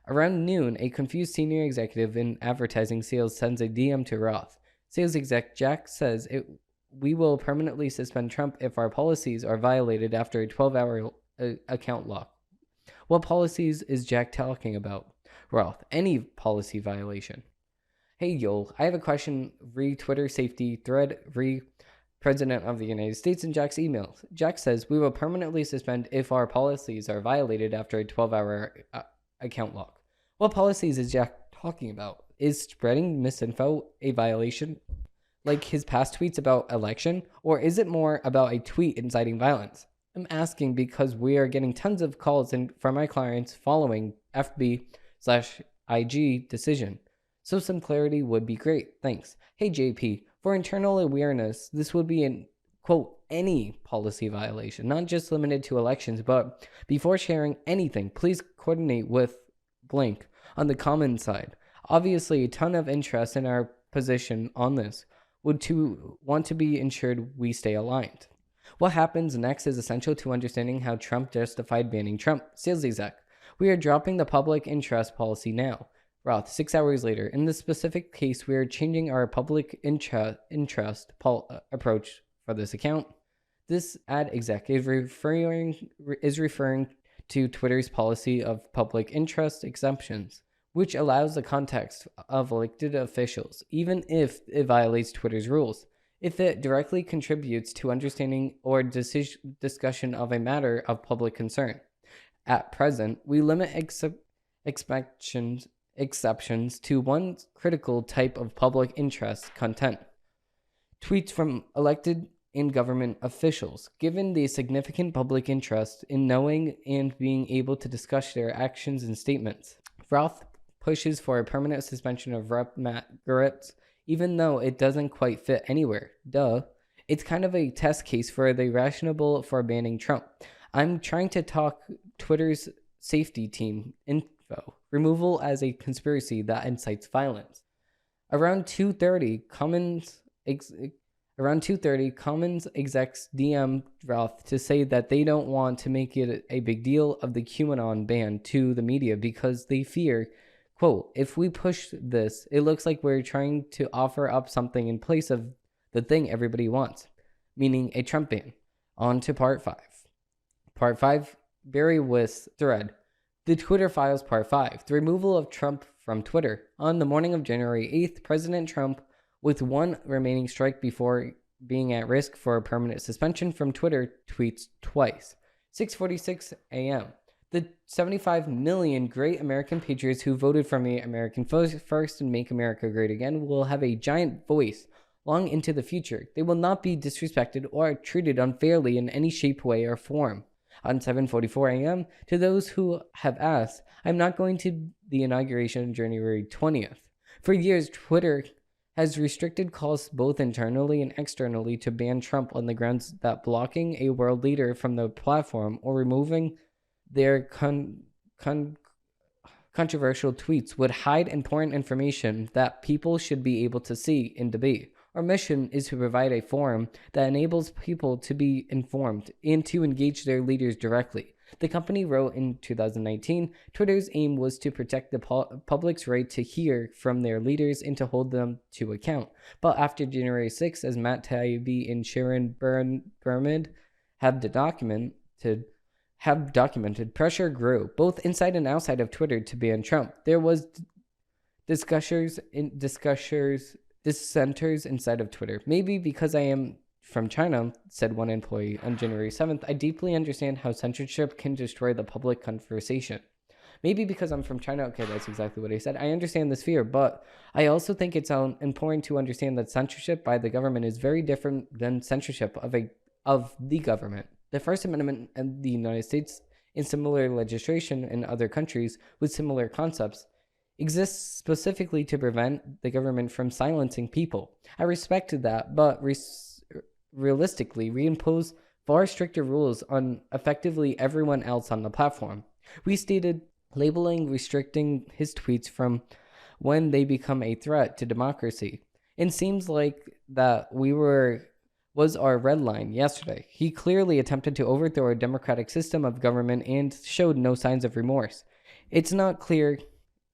Around noon, a confused senior executive in advertising sales sends a DM to Roth. Sales exec Jack says, we will permanently suspend Trump if our policies are violated after a 12-hour account lock. What policies is Jack talking about? Roth, any policy violation. Hey Yoel, I have a question re Twitter safety thread re President of the United States in Jack's emails. Jack says, we will permanently suspend if our policies are violated after a 12-hour account lock. What policies is Jack talking about? Is spreading misinfo a violation like his past tweets about election, or is it more about a tweet inciting violence? I'm asking because we are getting tons of calls from my clients following FB/IG decision. So some clarity would be great. Thanks. Hey JP, for internal awareness, this would be an quote any policy violation, not just limited to elections, but before sharing anything, please coordinate with blank on the common side. Obviously, a ton of interest in our position on this would to want to be ensured we stay aligned. What happens next is essential to understanding how Trump justified banning Trump. Sales exec. We are dropping the public interest policy now. Roth, 6 hours later. In this specific case, we are changing our public interest approach for this account. This ad exec is referring to Twitter's policy of public interest exemptions, which allows the context of elected officials, even if it violates Twitter's rules. If it directly contributes to understanding or discussion of a matter of public concern. At present, we limit exceptions to one critical type of public interest content. Tweets from elected and government officials, given the significant public interest in knowing and being able to discuss their actions and statements. Roth pushes for a permanent suspension of Rep. Matt Gaetz, even though it doesn't quite fit anywhere. Duh. It's kind of a test case for the rationale for banning Trump. I'm trying to talk Twitter's safety team info. Removal as a conspiracy that incites violence. Around 2:30, Commons execs DM Roth to say that they don't want to make it a big deal of the QAnon ban to the media because they fear, quote, if we push this, it looks like we're trying to offer up something in place of the thing everybody wants, meaning a Trump ban. On to part 5. Part 5, Barry Wist's thread. The Twitter Files Part 5, the removal of Trump from Twitter. On the morning of January 8th, President Trump, with one remaining strike before being at risk for a permanent suspension from Twitter, tweets twice. 6:46 a.m. The 75 million great American patriots who voted for me, American First and Make America Great Again, will have a giant voice long into the future. They will not be disrespected or treated unfairly in any shape, way, or form. On 7:44 a.m., to those who have asked, I'm not going to the inauguration on January 20th. For years, Twitter has restricted calls both internally and externally to ban Trump on the grounds that blocking a world leader from the platform or removing their controversial tweets would hide important information that people should be able to see in debate. Our mission is to provide a forum that enables people to be informed and to engage their leaders directly. The company wrote in 2019, Twitter's aim was to protect the public's right to hear from their leaders and to hold them to account. But after January 6th, as Matt Taibbi and Sharon Berman have documented, pressure grew, both inside and outside of Twitter, to ban Trump. There was dissenters inside of Twitter. Maybe because I am from China, said one employee on January 7th, I deeply understand how censorship can destroy the public conversation. Maybe because I'm from China, okay, that's exactly what he said. I understand this fear, but I also think it's important to understand that censorship by the government is very different than censorship of the government. The First Amendment in the United States, and similar legislation in other countries with similar concepts, exists specifically to prevent the government from silencing people. I respect that, but realistically, we impose far stricter rules on effectively everyone else on the platform. We stated labeling restricting his tweets from when they become a threat to democracy. It seems like that was our red line yesterday. He clearly attempted to overthrow a democratic system of government and showed no signs of remorse. It's not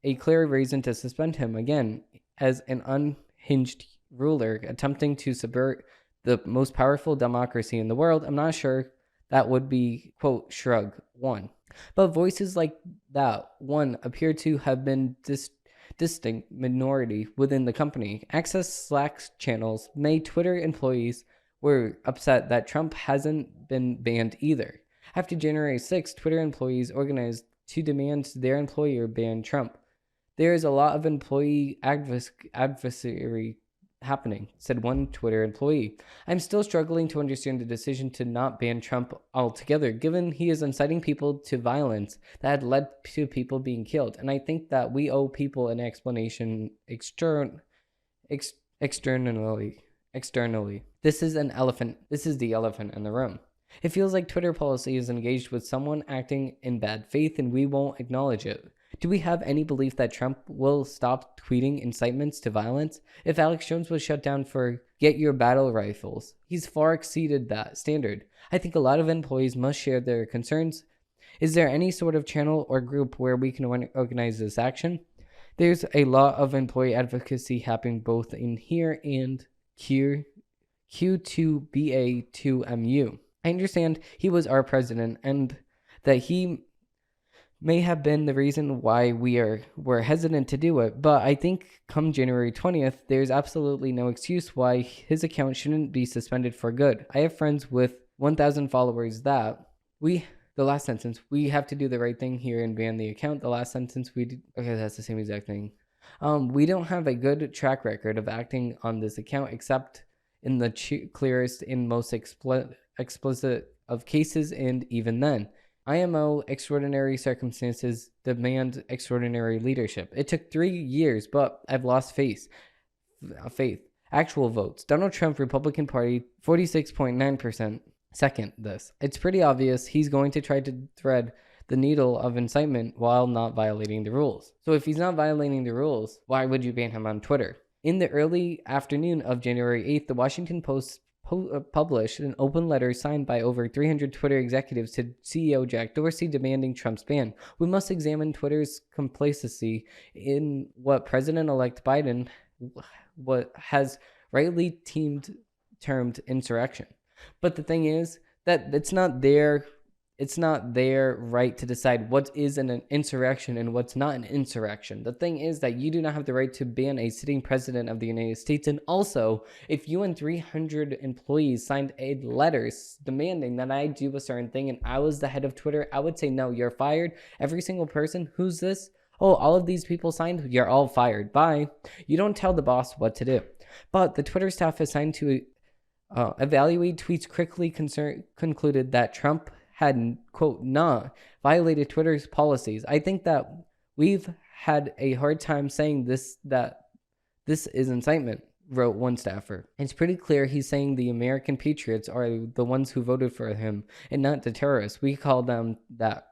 a clear reason to suspend him again as an unhinged ruler attempting to subvert the most powerful democracy in the world. I'm not sure that would be, quote, shrug one. But voices like that one appear to have been distinct minority within the company. Access Slack channels made Twitter employees were upset that Trump hasn't been banned either. After January 6th, Twitter employees organized to demand their employer ban Trump. There is a lot of employee advocacy happening, said one Twitter employee. I'm still struggling to understand the decision to not ban Trump altogether, given he is inciting people to violence that had led to people being killed. And I think that we owe people an explanation externally. This is the elephant in the room. It feels like Twitter policy is engaged with someone acting in bad faith and we won't acknowledge it. Do we have any belief that Trump will stop tweeting incitements to violence? If Alex Jones was shut down for get your battle rifles, he's far exceeded that standard. I think a lot of employees must share their concerns. Is there any sort of channel or group where we can organize this action? There's a lot of employee advocacy happening both in here and Q2BA2MU. I understand he was our president and that he may have been the reason why we're hesitant to do it, but I think come January 20th, there's absolutely no excuse why his account shouldn't be suspended for good. I have friends with 1,000 followers that the last sentence, we have to do the right thing here and ban the account. The last sentence, okay, that's the same exact thing. We don't have a good track record of acting on this account except in the clearest and most explicit of cases, and even then. IMO extraordinary circumstances demand extraordinary leadership. It took 3 years, but I've lost faith. Actual votes. Donald Trump, Republican Party, 46.9%. Second this. It's pretty obvious he's going to try to thread the needle of incitement while not violating the rules. So if he's not violating the rules, why would you ban him on Twitter? In the early afternoon of January 8th, the Washington Post published an open letter signed by over 300 Twitter executives to CEO Jack Dorsey demanding Trump's ban. We must examine Twitter's complacency in what President-elect Biden has rightly termed insurrection. But the thing is that it's not their right to decide what is an insurrection and what's not an insurrection. The thing is that you do not have the right to ban a sitting president of the United States. And also, if you and 300 employees signed a letter demanding that I do a certain thing and I was the head of Twitter, I would say, no, you're fired. Every single person, who's this? Oh, all of these people signed, you're all fired. Bye. You don't tell the boss what to do. But the Twitter staff assigned to evaluate tweets quickly concluded that Trump had, quote, not violated Twitter's policies. I think that we've had a hard time saying that this is incitement, wrote one staffer. It's pretty clear he's saying the American patriots are the ones who voted for him and not the terrorists. We call them that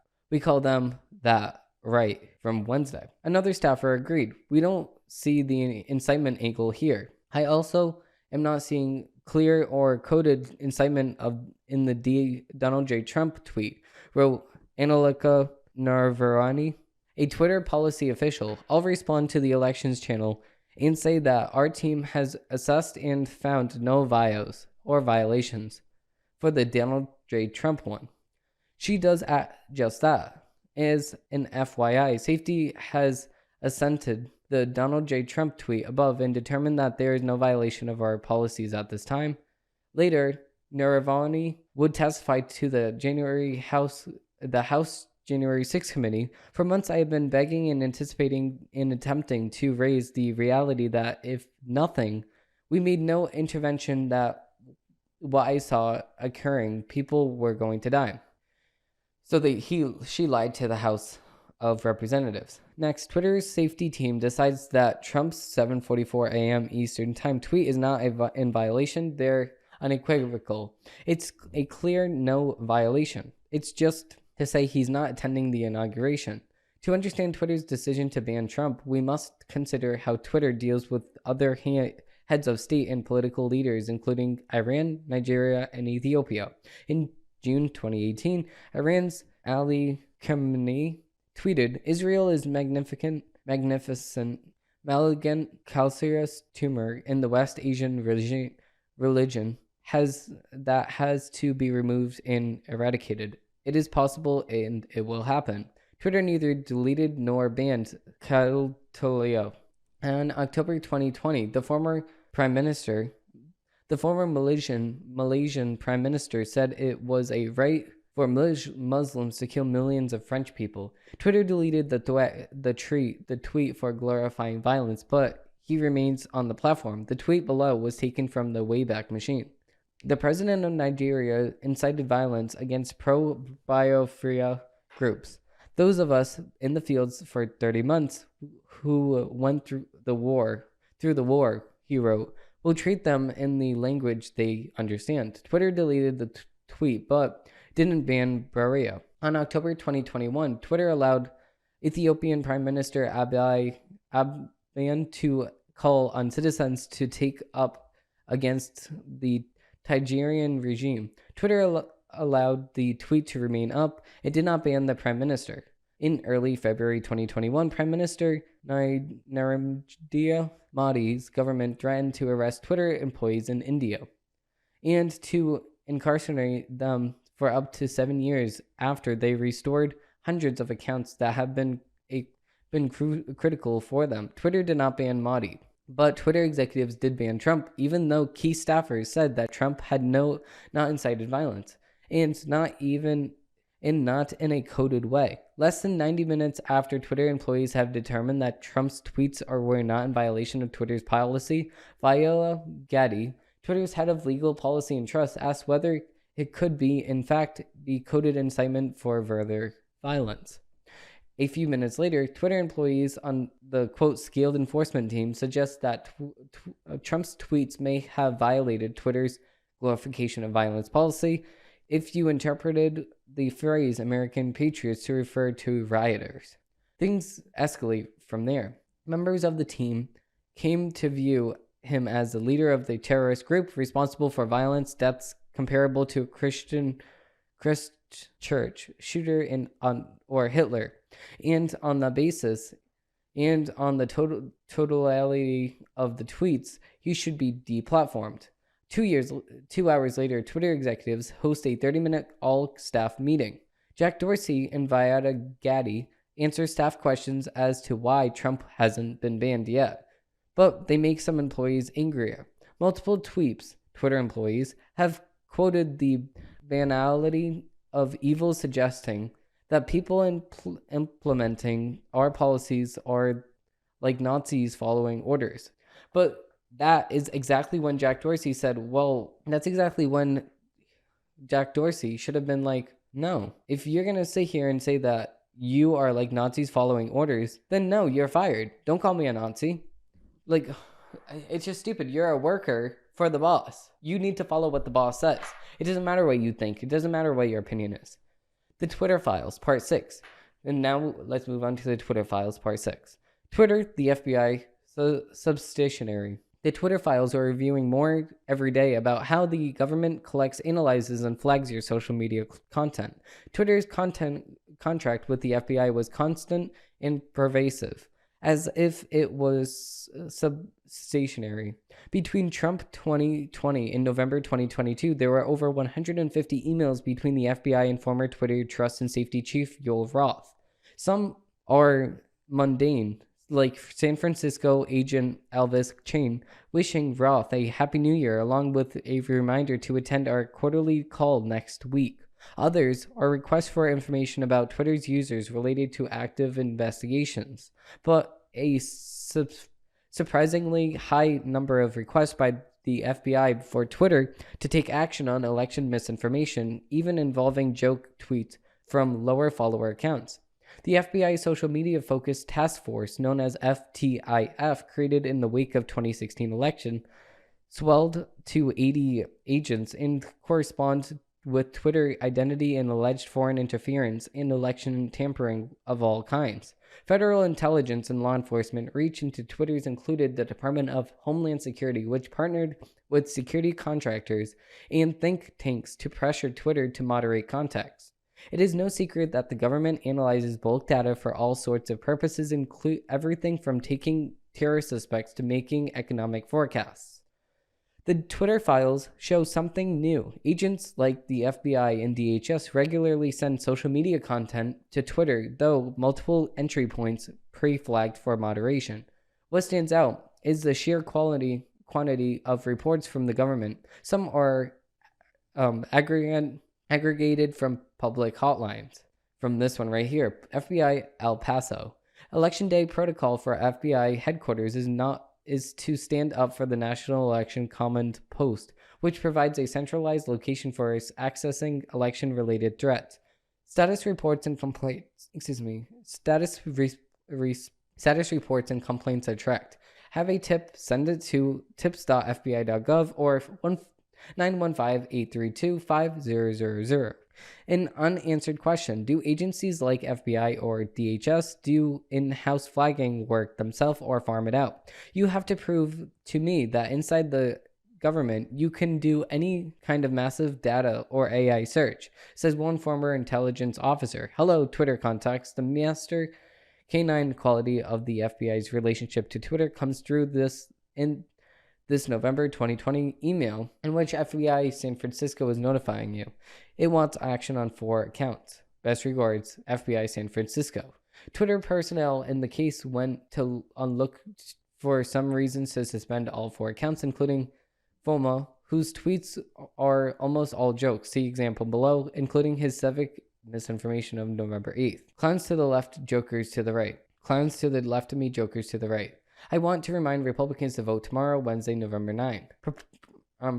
right from Wednesday. Another staffer agreed. We don't see the incitement angle here. I also am not seeing clear or coded incitement in the Donald J. Trump tweet, wrote Annalika Narvarani, a Twitter policy official. I'll respond to the elections channel and say that our team has assessed and found no violations for the Donald J. Trump one. She does just that. As an FYI, Safety has assented the Donald J. Trump tweet above and determined that there is no violation of our policies at this time. Later, Naravani would testify to the House January 6th committee. For months, I have been begging and anticipating and attempting to raise the reality that if nothing, we made no intervention, that what I saw occurring, people were going to die. So she lied to the House of Representatives. Next, Twitter's safety team decides that Trump's 7:44 a.m. Eastern Time tweet is not in violation. They're unequivocal. It's a clear no violation. It's just to say he's not attending the inauguration. To understand Twitter's decision to ban Trump, we must consider how Twitter deals with other heads of state and political leaders, including Iran, Nigeria, and Ethiopia. In June 2018, Iran's Ali Khamenei tweeted, Israel is magnificent, malignant, cancerous tumor in the West Asian religion has to be removed and eradicated. It is possible and it will happen. Twitter neither deleted nor banned Kyle Tolio. On October 2020, the former Malaysian prime minister said it was a right for Muslims to kill millions of French people. Twitter deleted the tweet for glorifying violence, but he remains on the platform. The tweet below was taken from the Wayback Machine. The president of Nigeria incited violence against pro-Biafra groups. Those of us in the fields for 30 months who went through the war, he wrote, will treat them in the language they understand. Twitter deleted the tweet, but didn't ban Barrio. On October 2021, Twitter allowed Ethiopian Prime Minister Abiy began to call on citizens to take up against the Tigerian regime. Twitter allowed the tweet to remain up. It did not ban the prime minister. In early February 2021, Prime Minister Narendra Modi's government threatened to arrest Twitter employees in India and to incarcerate them for up to 7 years after they restored hundreds of accounts that have been critical for them. Twitter did not ban Modi, but Twitter executives did ban Trump, even though key staffers said that Trump had not incited violence, and not in a coded way. Less than 90 minutes after Twitter employees have determined that Trump's tweets were not in violation of Twitter's policy, Viola Gaddy, Twitter's head of legal policy and trust, asked whether it could in fact be coded incitement for further violence. A few minutes later, Twitter employees on the quote scaled enforcement team suggest that Trump's tweets may have violated Twitter's glorification of violence policy if you interpreted the phrase American patriots to refer to rioters. Things escalate from there. Members of the team came to view him as the leader of the terrorist group responsible for violence deaths comparable to a Christ church shooter or Hitler, and on the totality of the tweets, he should be deplatformed. 2 hours later, Twitter executives host a 30-minute all-staff meeting. Jack Dorsey and Viola Gaddy answer staff questions as to why Trump hasn't been banned yet, but they make some employees angrier. Multiple Twitter employees have quoted the banality of evil, suggesting that people implementing our policies are like Nazis following orders. But that is exactly when Jack Dorsey said, that's exactly when Jack Dorsey should have been like, no, if you're going to sit here and say that you are like Nazis following orders, then no, you're fired. Don't call me a Nazi. Like, it's just stupid. You're a worker for the boss. You need to follow what the boss says. It doesn't matter what you think. It doesn't matter what your opinion is. The Twitter Files, Part 6. And now let's move on to the Twitter Files, Part 6. Twitter, the FBI subsidiary. The Twitter Files are reviewing more every day about how the government collects, analyzes, and flags your social media content. Twitter's contract with the FBI was constant and pervasive, as if it was substationary. Between Trump 2020 and November 2022, there were over 150 emails between the FBI and former Twitter Trust and Safety Chief Joel Roth. Some are mundane, like San Francisco agent Elvis Chain wishing Roth a Happy New Year, along with a reminder to attend our quarterly call next week. Others are requests for information about Twitter's users related to active investigations, but a surprisingly high number of requests by the FBI for Twitter to take action on election misinformation, even involving joke tweets from lower follower accounts. The FBI social media focused task force, known as FTIF, created in the wake of 2016 election, swelled to 80 agents and corresponds with Twitter identity and alleged foreign interference in election tampering of all kinds. Federal intelligence and law enforcement reach into Twitter's included the Department of Homeland Security, which partnered with security contractors and think tanks to pressure Twitter to moderate contacts. It is no secret that the government analyzes bulk data for all sorts of purposes, include everything from taking terror suspects to making economic forecasts. The Twitter Files show something new. Agents like the FBI and DHS regularly send social media content to Twitter, though multiple entry points pre-flagged for moderation. What stands out is the sheer quantity of reports from the government. Some are aggregated from public hotlines. From this one right here, FBI El Paso. Election Day protocol for FBI headquarters is to stand up for the National Election Command Post, which provides a centralized location for accessing election-related threats. Status reports and complaints are tracked. Have a tip? Send it to tips.fbi.gov or 915-832-5000. An unanswered question: do agencies like FBI or DHS do in-house flagging work themselves or farm it out? You have to prove to me that inside the government you can do any kind of massive data or AI search, says one former intelligence officer. Hello, Twitter contacts. The master canine quality of the FBI's relationship to Twitter comes through this November 2020 email in which FBI San Francisco is notifying you. It wants action on 4 accounts. Best regards, FBI San Francisco. Twitter personnel in the case went to look for some reasons to suspend all 4 accounts, including FOMA, whose tweets are almost all jokes. See example below, including his civic misinformation of November 8th. Clowns to the left, jokers to the right. Clowns to the left of me, jokers to the right. I want to remind Republicans to vote tomorrow, Wednesday, November 9th.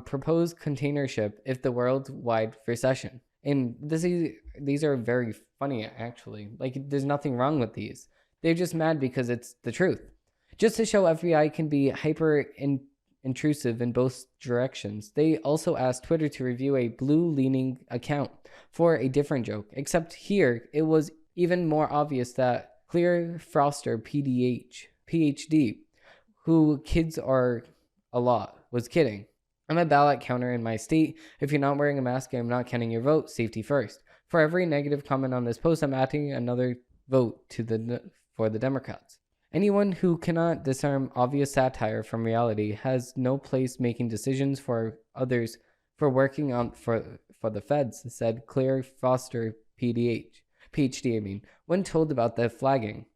Propose container ship if the worldwide recession. And these are very funny, actually. Like, there's nothing wrong with these. They're just mad because it's the truth. Just to show FBI can be hyper intrusive in both directions, they also asked Twitter to review a blue-leaning account for a different joke. Except here, it was even more obvious that Claire Foster, PhD, who kids are a lot, was kidding. I'm a ballot counter in my state. If you're not wearing a mask, I'm not counting your vote. Safety first. For every negative comment on this post, I'm adding another vote for the Democrats. Anyone who cannot discern obvious satire from reality has no place making decisions for others for working on for the feds, said Claire Foster, PhD, when told about the flagging.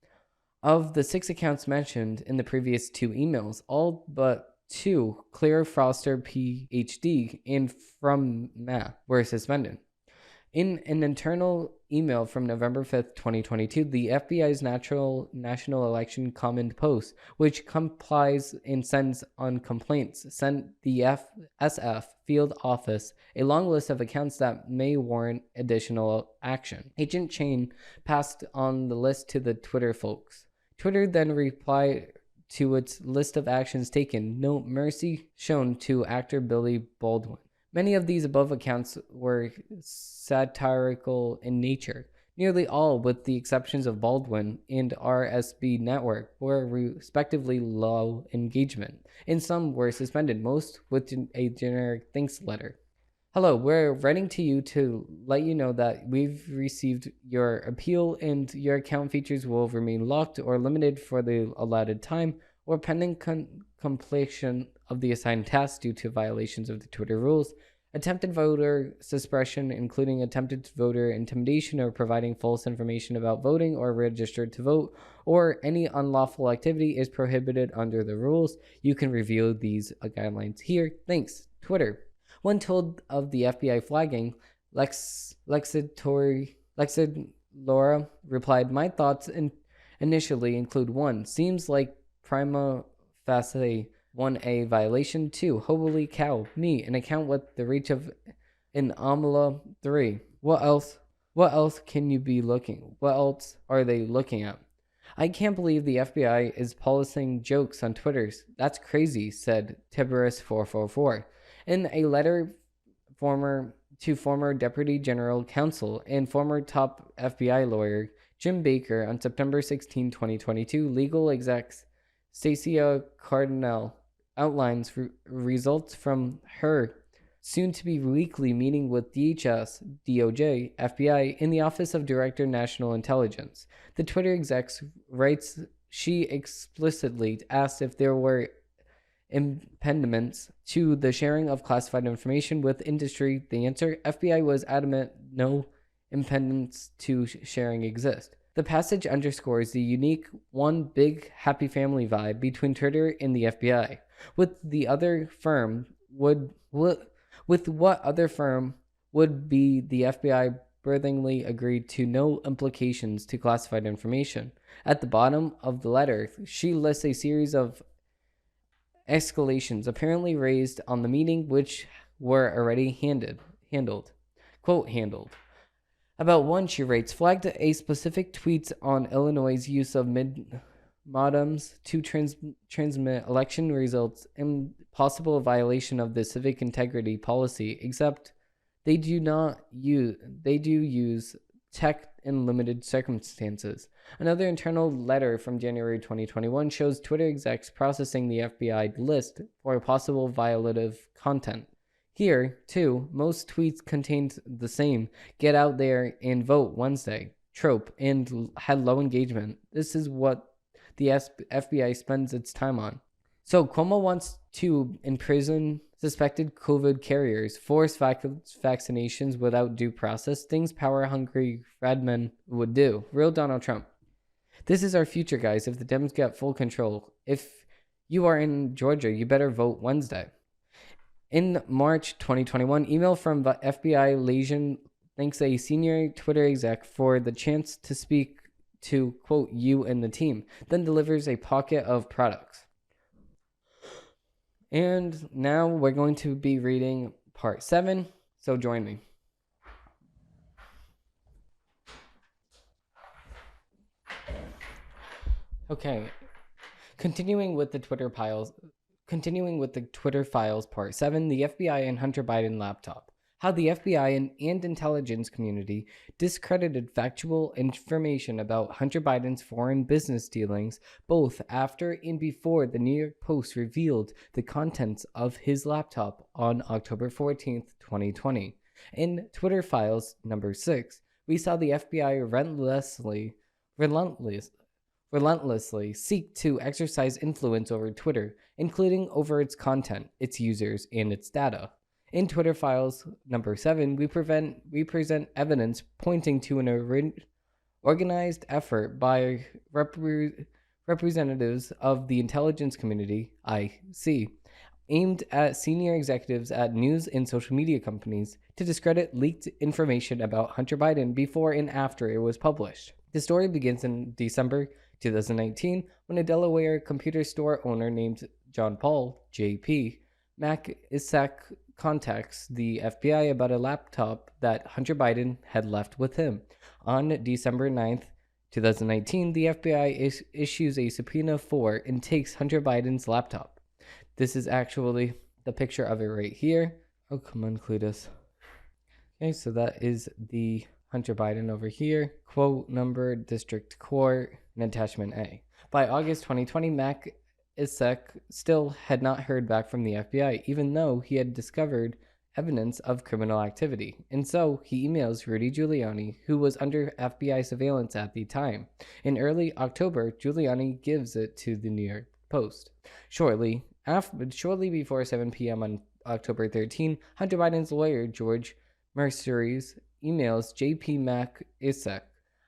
Of the 6 accounts mentioned in the previous 2 emails, all but 2, Claire Foster, PhD, and from Matt, were suspended. In an internal email from November 5th, 2022, the FBI's National Election Command Post, which complies and sends on complaints, sent the SF field office a long list of accounts that may warrant additional action. Agent Chain passed on the list to the Twitter folks. Twitter then replied to its list of actions taken, no mercy shown to actor Billy Baldwin. Many of these above accounts were satirical in nature. Nearly all, with the exceptions of Baldwin and RSB Network, were respectively low engagement, and some were suspended, most with a generic thanks letter. Hello, we're writing to you to let you know that we've received your appeal and your account features will remain locked or limited for the allotted time or pending completion of the assigned tasks due to violations of the Twitter rules. Attempted voter suppression, including attempted voter intimidation or providing false information about voting or registered to vote, or any unlawful activity is prohibited under the rules. You can review these guidelines here. Thanks, Twitter. When told of the FBI flagging, Laura replied, my thoughts initially include 1. Seems like prima facie 1A violation. 2. Holy cow, me, an account with the reach of an AMLA. 3. What else can you be looking? What else are they looking at? I can't believe the FBI is policing jokes on Twitters. That's crazy, said Tiberius444. In a letter to former Deputy General Counsel and former top FBI lawyer Jim Baker on September 16, 2022, legal execs Stacia Cardinal outlines results from her soon-to-be weekly meeting with DHS, DOJ, FBI, in the Office of Director National Intelligence. The Twitter execs writes she explicitly asked if there were impediments to the sharing of classified information with industry. The answer, FBI was adamant no impediments to sharing exist. The passage underscores the unique one big happy family vibe between Twitter and the FBI. With what other firm would be the FBI birthingly agreed to no implications to classified information. At the bottom of the letter, she lists a series of escalations apparently raised on the meeting, which were already handled. Quote, handled. About 1, she writes, flagged a specific tweets on Illinois' use of modems to transmit election results and possible violation of the civic integrity policy, except They do use tech in limited circumstances. Another internal letter from January 2021 shows Twitter execs processing the FBI list for possible violative content. Here, too, most tweets contained the same "get out there and vote Wednesday" trope and had low engagement. This is what the FBI spends its time on. So Cuomo wants to imprison suspected COVID carriers, force vaccinations without due process, things power-hungry Fredmen would do. Real Donald Trump. This is our future, guys, if the Dems get full control. If you are in Georgia, you better vote Wednesday. In March 2021, email from the FBI Legion thanks a senior Twitter exec for the chance to speak to, quote, you and the team, then delivers a pocket of products. And now we're going to be reading part 7, so join me. Okay, continuing with the Twitter files part 7, the FBI and Hunter Biden laptop. How the FBI and intelligence community discredited factual information about Hunter Biden's foreign business dealings both after and before the New York Post revealed the contents of his laptop on October 14th, 2020. In Twitter Files number 6, we saw the FBI relentlessly seek to exercise influence over Twitter, including over its content, its users, and its data. In Twitter Files number 7, we present evidence pointing to an organized effort by representatives of the intelligence community, IC, aimed at senior executives at news and social media companies to discredit leaked information about Hunter Biden before and after it was published. The story begins in December 2019 when a Delaware computer store owner named John Paul, JP, MacIsaac contacts the FBI about a laptop that Hunter Biden had left with him. On December 9th, 2019, the FBI issues a subpoena for and takes Hunter Biden's laptop. This is actually the picture of it right here. Oh, come on, Cletus. Okay, so that is the Hunter Biden over here. Quote number, district court, and attachment A. By August 2020, MacIsaac still had not heard back from the FBI, even though he had discovered evidence of criminal activity. And so he emails Rudy Giuliani, who was under FBI surveillance at the time. In early October, Giuliani gives it to the New York Post. Shortly before 7 p.m. on October 13, Hunter Biden's lawyer, George Merceres, emails JP MacIsaac.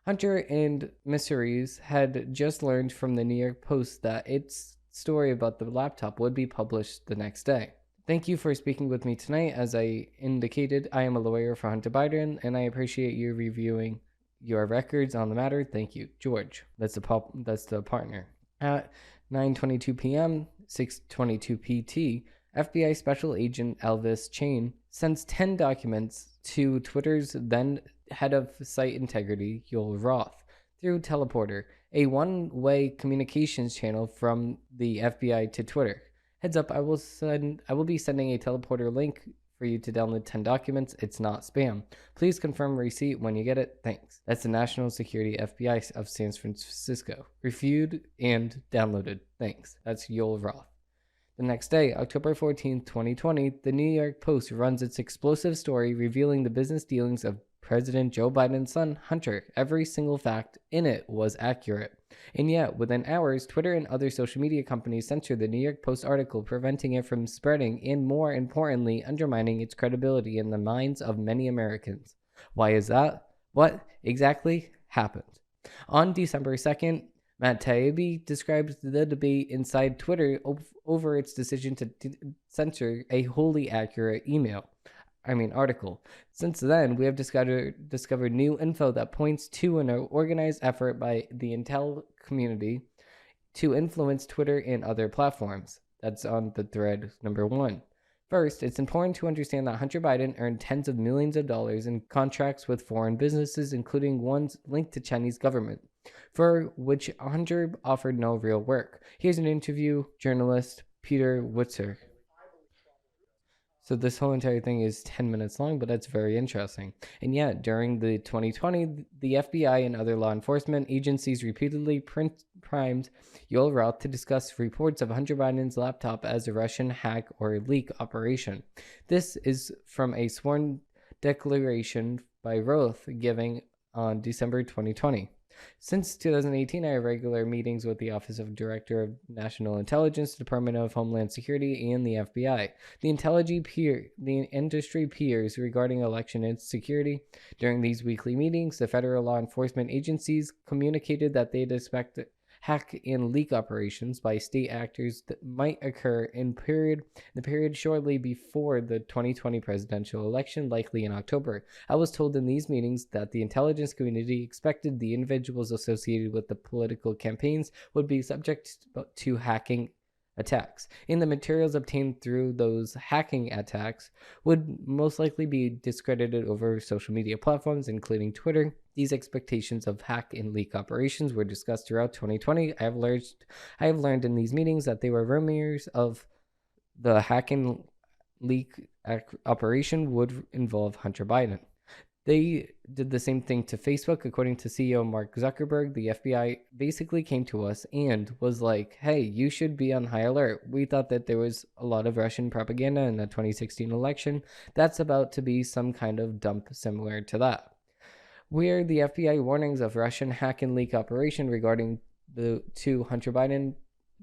Hunter and Merceres had just learned from the New York Post that its story about the laptop would be published the next day. Thank you for speaking with me tonight. As I indicated, I am a lawyer for Hunter Biden, and I appreciate you reviewing your records on the matter. Thank you, George. That's the partner. At 9:22 p.m., 6:22 PT, FBI Special Agent Elvis Chain sends 10 documents to Twitter's then head of site integrity, Yoel Roth, through Teleporter, a one-way communications channel from the FBI to Twitter. Heads up, I will be sending a Teleporter link for you to download 10 documents. It's not spam. Please confirm receipt when you get it. Thanks. That's the National Security FBI of San Francisco. Reviewed and downloaded. Thanks. That's Yoel Roth. The next day, October 14, 2020, the New York Post runs its explosive story revealing the business dealings of President Joe Biden's son, Hunter. Every single fact in it was accurate. And yet, within hours, Twitter and other social media companies censored the New York Post article, preventing it from spreading and, more importantly, undermining its credibility in the minds of many Americans. Why is that? What exactly happened? On December 2nd, Matt Taibbi described the debate inside Twitter over its decision to censor a wholly accurate article. Since then, we have discovered new info that points to an organized effort by the intel community to influence Twitter and other platforms. That's on the thread number 1. First, it's important to understand that Hunter Biden earned tens of millions of dollars in contracts with foreign businesses, including ones linked to Chinese government, for which Hunter offered no real work. Here's an interview journalist Peter Witzer. So this whole entire thing is 10 minutes long, but that's very interesting. And yet, during the 2020, the FBI and other law enforcement agencies repeatedly primed Yoel Roth to discuss reports of Hunter Biden's laptop as a Russian hack or leak operation. This is from a sworn declaration by Roth giving on December 2020. Since 2018, I have regular meetings with the Office of Director of National Intelligence, Department of Homeland Security, and the FBI. The industry peers regarding election and security. During these weekly meetings, the federal law enforcement agencies communicated that they'd expect hack and leak operations by state actors that might occur in the period shortly before the 2020 presidential election, likely in October. I was told in these meetings that the intelligence community expected the individuals associated with the political campaigns would be subject to hacking attacks, and the materials obtained through those hacking attacks would most likely be discredited over social media platforms, including Twitter. These expectations of hack and leak operations were discussed throughout 2020. I have learned in these meetings that they were rumors of the hack and leak operation would involve Hunter Biden. They did the same thing to Facebook. According to CEO Mark Zuckerberg, the FBI basically came to us and was like, hey, you should be on high alert. We thought that there was a lot of Russian propaganda in the 2016 election. That's about to be some kind of dump similar to that. Were the FBI warnings of Russian hack and leak operation regarding to Hunter Biden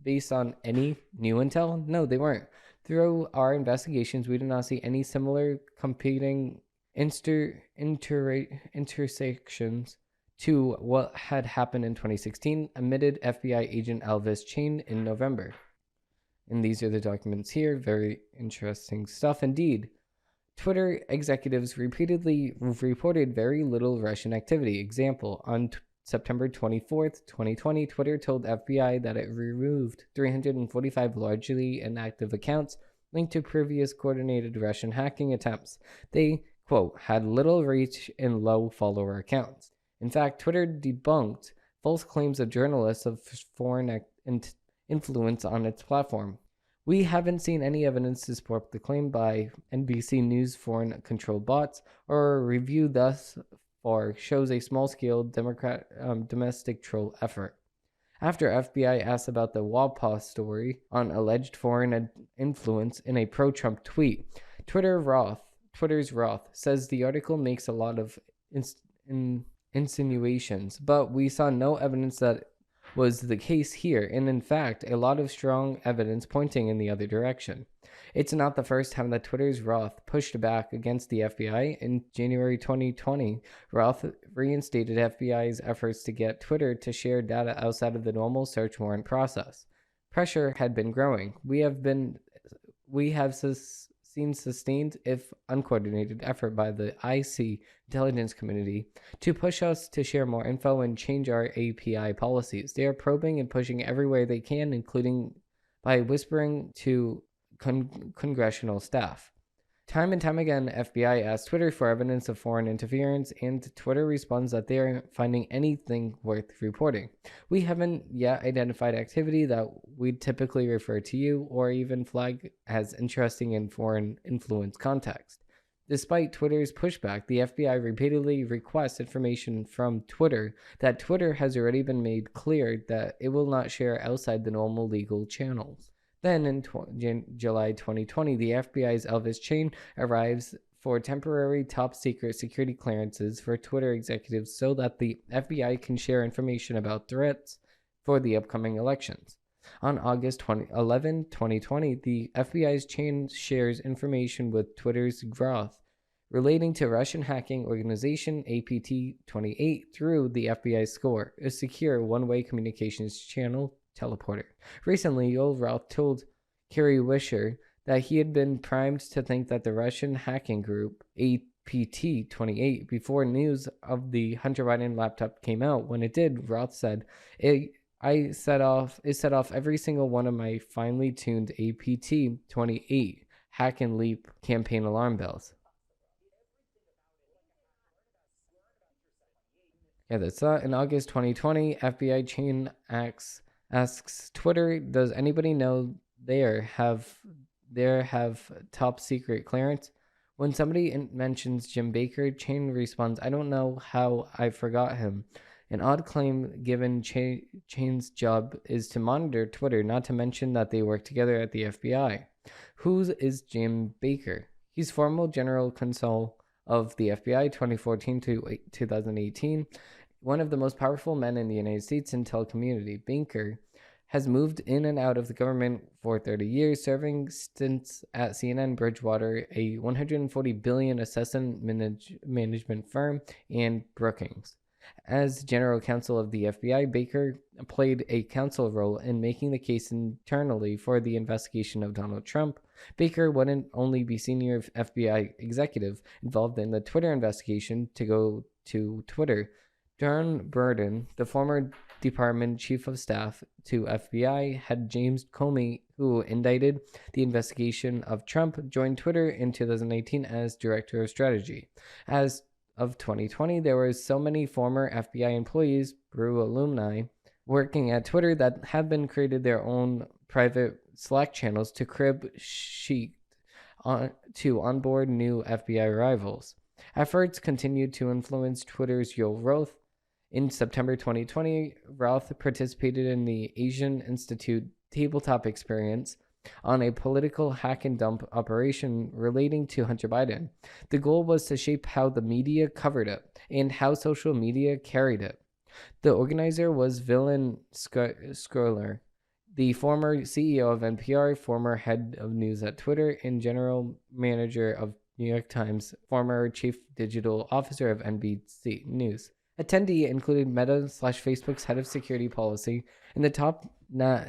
based on any new intel? No, they weren't. Through our investigations, we did not see any similar competing intersections to what had happened in 2016, admitted FBI agent Elvis Chain in November. And these are the documents here. Very interesting stuff indeed. Twitter executives repeatedly reported very little Russian activity. Example, on September 24th, 2020, Twitter told FBI that it removed 345 largely inactive accounts linked to previous coordinated Russian hacking attempts. They, quote, had little reach in low follower accounts. In fact, Twitter debunked false claims of journalists of foreign influence on its platform. We haven't seen any evidence to support the claim by NBC News foreign controlled bots, or a review thus far shows a small-scale domestic troll effort. After FBI asked about the Wapaw story on alleged foreign influence in a pro-Trump tweet, Twitter's Roth says the article makes a lot of insinuations, but we saw no evidence that was the case here, and in fact, a lot of strong evidence pointing in the other direction. It's not the first time that Twitter's Roth pushed back against the FBI. In January 2020, Roth reinstated FBI's efforts to get Twitter to share data outside of the normal search warrant process. Pressure had been growing. We have seen sustained, if uncoordinated, effort by the IC intelligence community to push us to share more info and change our API policies. They are probing and pushing everywhere they can, including by whispering to congressional staff. Time and time again, FBI asks Twitter for evidence of foreign interference, and Twitter responds that they aren't finding anything worth reporting. We haven't yet identified activity that we'd typically refer to you or even flag as interesting in foreign influence context. Despite Twitter's pushback, the FBI repeatedly requests information from Twitter that Twitter has already been made clear that it will not share outside the normal legal channels. Then in July 2020, the FBI's Elvis Chain arrives for temporary top-secret security clearances for Twitter executives so that the FBI can share information about threats for the upcoming elections. On August 11, 2020, the FBI's Chain shares information with Twitter's Roth relating to Russian hacking organization APT28 through the FBI Score, a secure one-way communications channel teleporter. Recently, Yoel Roth told Kerry Wisher that he had been primed to think that the Russian hacking group APT28 before news of the Hunter Biden laptop came out. When it did, Roth said, It set off every single one of my finely tuned APT28 hack and leap campaign alarm bells. Yeah, that's that. In August 2020, FBI Chain asks Twitter, does anybody know there have top secret clearance? When somebody mentions Jim Baker, Chain responds, I don't know how I forgot him. An odd claim given Chain's job is to monitor Twitter, not to mention that they work together at the FBI. Who is Jim Baker? He's former general counsel of the FBI 2014 to 2018, one of the most powerful men in the United States intel community. Baker has moved in and out of the government for 30 years, serving stints at CNN, Bridgewater, a $140 billion assessment management firm, and Brookings. As general counsel of the FBI, Baker played a counsel role in making the case internally for the investigation of Donald Trump. Baker wouldn't only be senior FBI executive involved in the Twitter investigation to go to Twitter. John Brennan, the former Department Chief of Staff to FBI, had James Comey, who indicted the investigation of Trump, joined Twitter in 2018 as Director of Strategy. As of 2020, there were so many former FBI employees, Brew alumni, working at Twitter that have been created their own private Slack channels to crib sheet to onboard new FBI rivals. Efforts continued to influence Twitter's Yoel Roth. In September 2020, Roth participated in the Asian Institute tabletop experience on a political hack and dump operation relating to Hunter Biden. The goal was to shape how the media covered it and how social media carried it. The organizer was Villain Scroller, the former CEO of NPR, former head of news at Twitter, and general manager of New York Times, former chief digital officer of NBC News. Attendee included Meta/Facebook's head of security policy and the top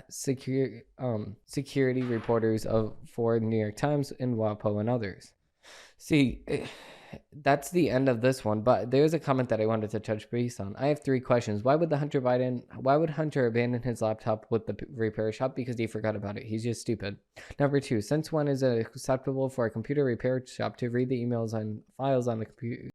security reporters for New York Times and WAPO and others. See, that's the end of this one, but there's a comment that I wanted to touch base on. I have 3 questions. Why would Hunter abandon his laptop with the repair shop? Because he forgot about it. He's just stupid. Number 2, since when is it acceptable for a computer repair shop to read the emails and files on the computer